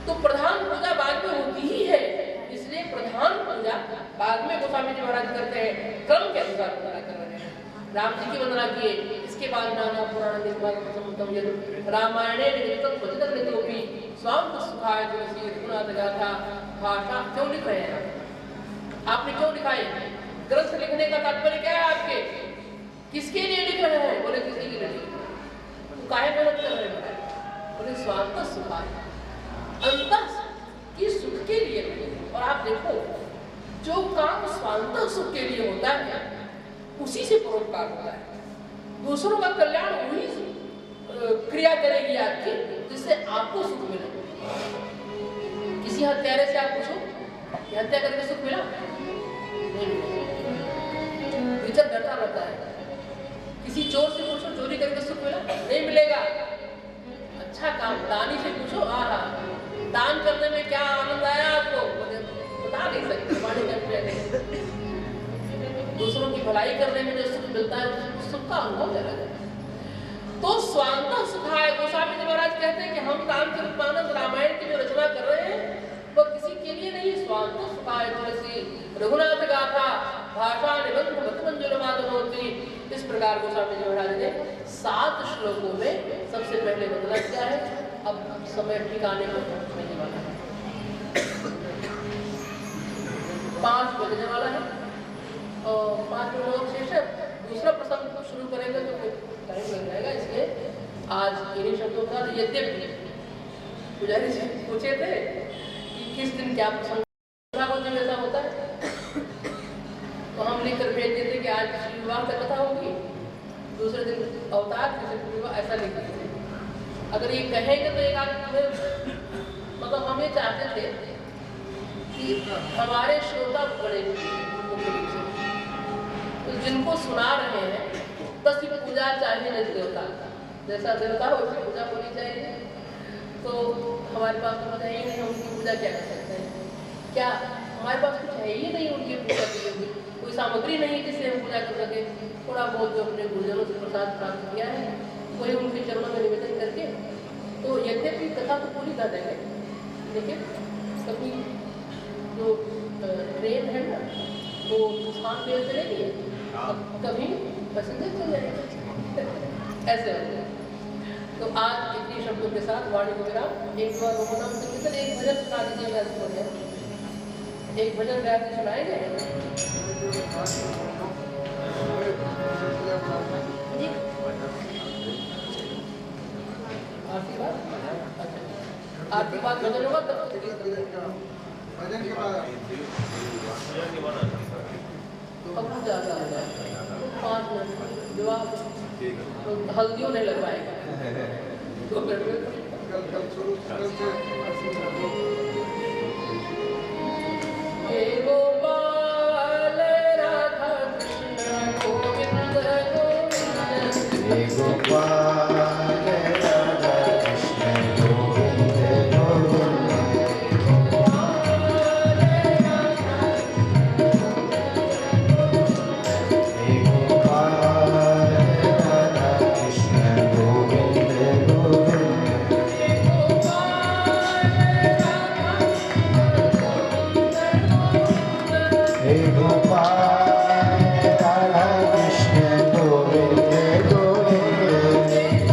तो प्रधान पूजा बाद में होती ही है, इसलिए प्रधान पूजा बाद में गोस्वामी जी महाराज करते हैं, क्रम के अनुसार वंदना कर रहे हैं। राम जी की वंदना किए, इसके बाद नाना पुराण रामायणे स्वाम सुखाय तुलसी रघुनाथ गाथा भाषा क्यों लिख रहे हैं? आपने क्यों लिखा है? ग्रंथ लिखने का तात्पर्य क्या है आपके? किसके लिए लिख रहे हैं? बोले किसी के लिए तो काहे मेहनत कर रहे हैं? बोले स्वांत सुखाय, अंत की सुख के लिए। और आप देखो, जो काम स्वांत सुख के लिए होता है उसी से परोपकार होता है। दूसरों का कल्याण वही क्रिया करेगी आपकी, जिससे आपको सुख मिले। किसी हत्यारे से आप पूछो कि हत्या करके सुख मिला? नहीं मिलेगा, भीतर डरता रहता है। किसी चोर से पूछो चोरी करके सुख मिला? नहीं मिलेगा। अच्छा काम दानी से पूछो, दान करने में क्या आनंद आया आपको? बता नहीं सकते। दूसरों की भलाई करने में जो सुख मिलता है, उस सुख का अनुभव जरा जाए। तो स्वांत सुखाय, गोस्वामी जी महाराज कहते हैं कि हम रामचरितमानस रामायण की जो भाषा निबंध मंजुल माधवोत्री, इस प्रकार गोस्वामी जी महाराज ने 7 श्लोकों में सबसे पहले बदला किया है। अब समय ठिकाने पर पहुंचने वाला है, 5 बजने वाला है और 5 मिनट और शेष है। दूसरा प्रसंग शुरू करेंगे तो टाइम लग जाएगा, इसलिए आज इन्हीं शब्दों का यद्यपि पुजारी जी पूछे थे कि किस दिन क्या प्रसंग ऐसा होता है, तो हम लिख कर भेज देते कि आज विवाह का कथा होगी, दूसरे दिन अवतार, तीसरे दिन विवाह, ऐसा लिख देते। अगर ये कहेंगे तो एक आध मतलब हम ये चाहते थे कि हमारे श्रोता बड़े मुख्य रूप से, तो जिनको सुना रहे हैं बस ये पूजा चाहिए नहीं देवता, जैसा देवता हो उसकी पूजा होनी चाहिए। तो हमारे पास तो है ही नहीं, हम उनकी पूजा क्या कर सकते हैं? क्या हमारे पास कुछ है ही नहीं उनकी पूजा के लिए, कोई सामग्री नहीं जिससे हम पूजा कर सके। थोड़ा बहुत जो अपने गुरुजनों से प्रसाद प्राप्त किया है वही उनके चरणों में निवेदन करके, तो यद्यपि कथा तो पूरी कर देंगे, लेकिन कभी जो ट्रेन है ना वो तूफान में चलेगी, कभी पैसेंजर चल जाएंगे, ऐसे होते। तो आज इतनी शब्दों के साथ वाणी को विराम। एक बार रोमनाम संकीर्तन, एक भजन सुना दीजिएगा इसको, एक भजन गाय के सुनाएंगे। आरती बात, अच्छा आरती बात भजन होगा तब भजन के बाद अब पूजा आ जाएगा, 5 मिनट विवाह तो हल्दियों नहीं लगवाएगा तो कल शुरू हे गोपाल राधा कृष्ण गोविंद गोविंद, हे गोपाल राधा कृष्ण गोविंद गोविंद, हे गोपाल राधा कृष्ण गोविंद गोविंद, हे गोपाल राधा कृष्ण गोविंद गोविंद,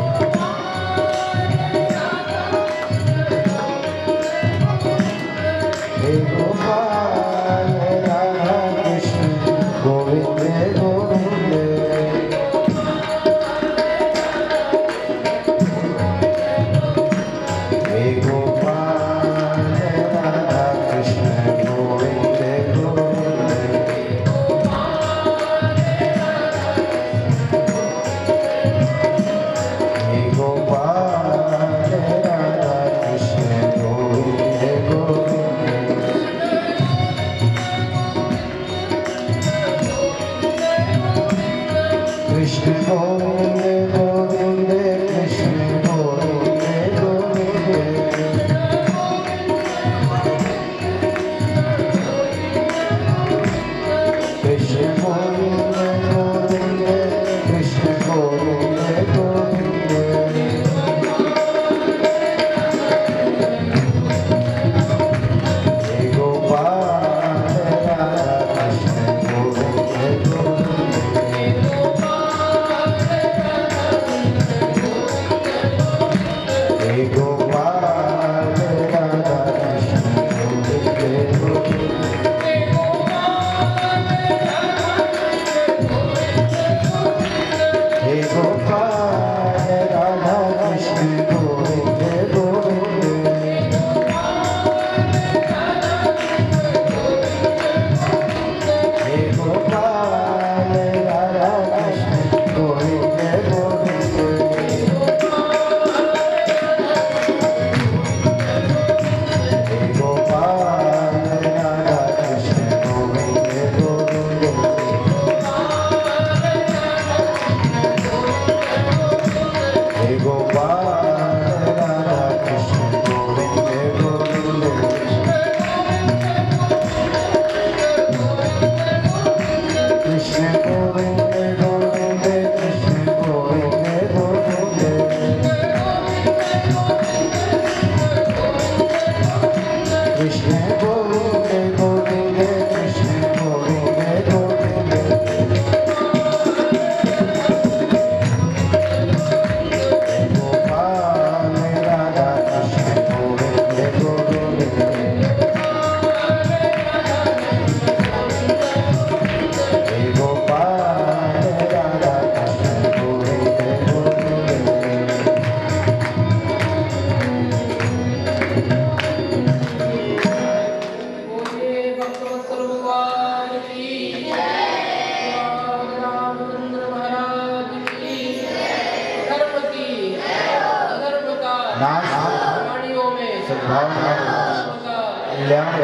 नाश प्राणियों में सद्भावना विश्व का कल्याण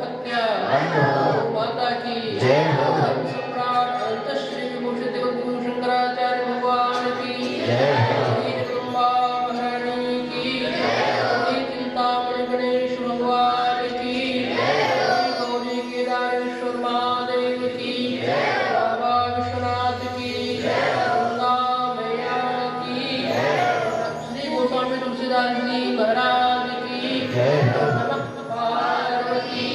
हत्या रंग हो माता की जय हो सम्राट अंत श्री विभूषित गुरु शंकराचार्य भगवान की जय हो श्री जगदम्बा महारानी की श्री चिंतामणि गणेश भगवान की श्री गौरी केदारेश्वर महादेव की बाबा विश्वनाथ की गंगा मैया की श्री गोस्वामी तुलसीदास जी महाराज की जय हो नमः पार्वती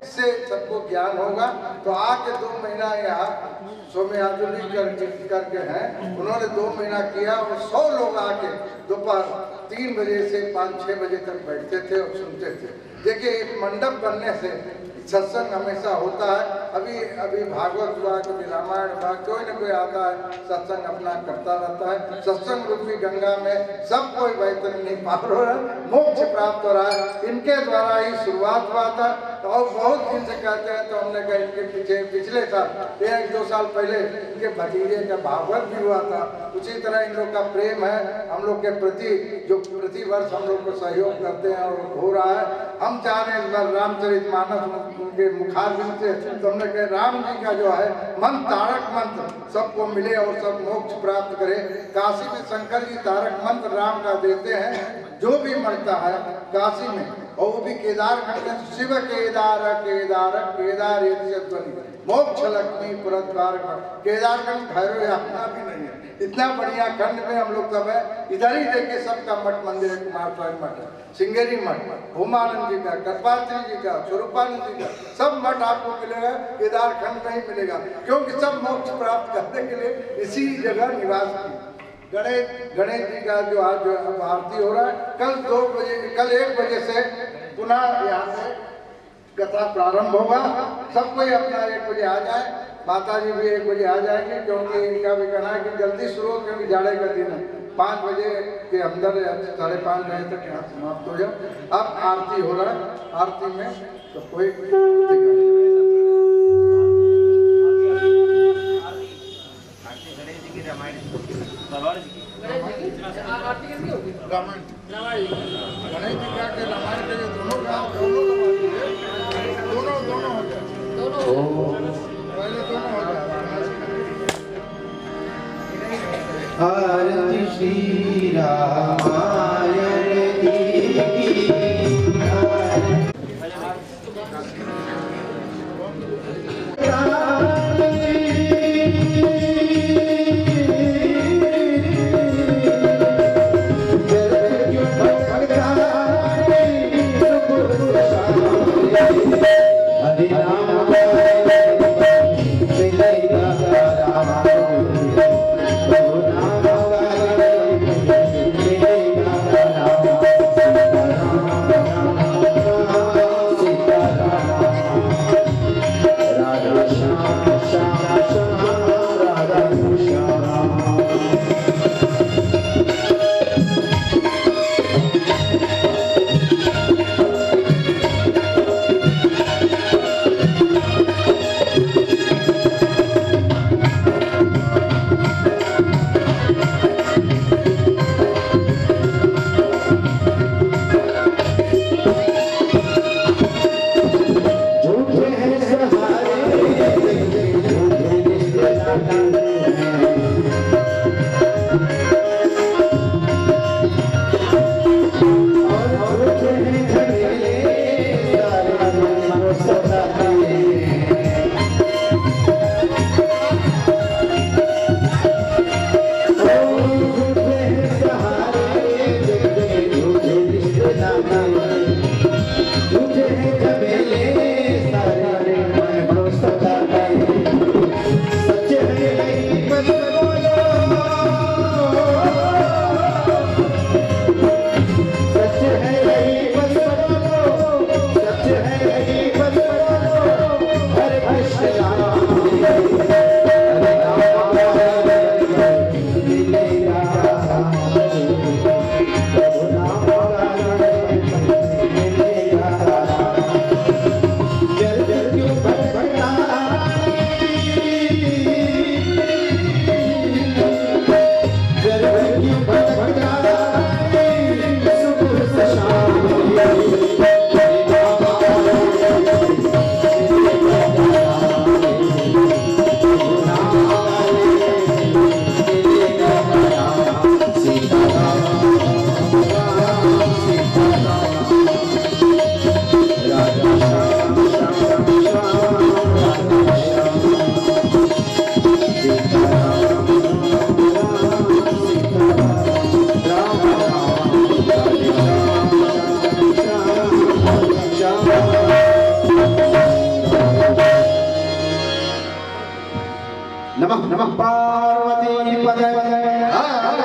इससे सबको ज्ञान होगा। तो आके 2 महीना यहाँ सौम्याजुली करके हैं, उन्होंने 2 महीना किया और 100 लोग आके दोपहर 3 बजे से 5-6 बजे तक बैठते थे और सुनते थे। देखिए एक मंडप बनने से सत्संग हमेशा होता है। अभी भागवत हुआ, कभी रामायण हुआ, कोई न कोई आता है सत्संग अपना करता रहता है। सत्संग रूपी गंगा में सब कोई वैतरणी पार हो रहा है, मोक्ष प्राप्त हो रहा है। इनके द्वारा ही शुरुआत हुआ था और बहुत दिन से कहते हैं। तो हमने कहा इनके पीछे पिछले साल 1-2 साल पहले इनके भतीजे का भागवत भी हुआ था। उसी तरह इन लोग का प्रेम है हम लोग के प्रति, जो प्रतिवर्ष हम लोग को सहयोग करते हैं और हो रहा है। हम चाह रहे हैं इस बार रामचरितमानस उनके मुखारबिंद से, तो हमने कहा राम जी का जो है मंत्र, तारक मंत्र सबको मिले और सब मोक्ष प्राप्त करे। काशी में शंकर जी तारक मंत्र राम का देते हैं, जो भी मरता है काशी में, और वो भी केदारखंड में शिव केदार केदार केदार मोक्ष लक्ष्मी पुरद्वार। केदारखंड भैरव यात्रा भी नहीं है, इतना बढ़िया खंड में हम लोग सब है। इधर ही देखिए सबका मठ मंदिर है, कुमार स्वामी मठ, सिंगेरी मठ, भूमानंद जी का, कल्पात्री जी का, स्वरूपानंद जी का, सब मठ आपको मिलेगा केदारखंड में ही मिलेगा, क्योंकि सब मोक्ष प्राप्त करने के लिए इसी जगह निवास की। गणेश जी का जो आज जो आरती हो रहा है, कल 1 बजे से पुनः यहाँ से कथा प्रारंभ होगा। सब कोई अपना 1 बजे आ जाए, माता जी भी 1 बजे आ जाएंगे, क्योंकि इनका भी कहना है कि जल्दी शुरू हो, क्योंकि जाड़े का दिन है। 5 बजे के अंदर 5:30 बजे तक यहाँ समाप्त हो जाए। अब आरती हो रहा है, आरती में तो कोई आरती कैसी होगी? रामायण रामायण गणेश जी का के रामायण के दोनों हो जाए, दोनों पहले दोनों हो जाए। आरती श्री रामायण की नमः नमः पार्वती पदे हर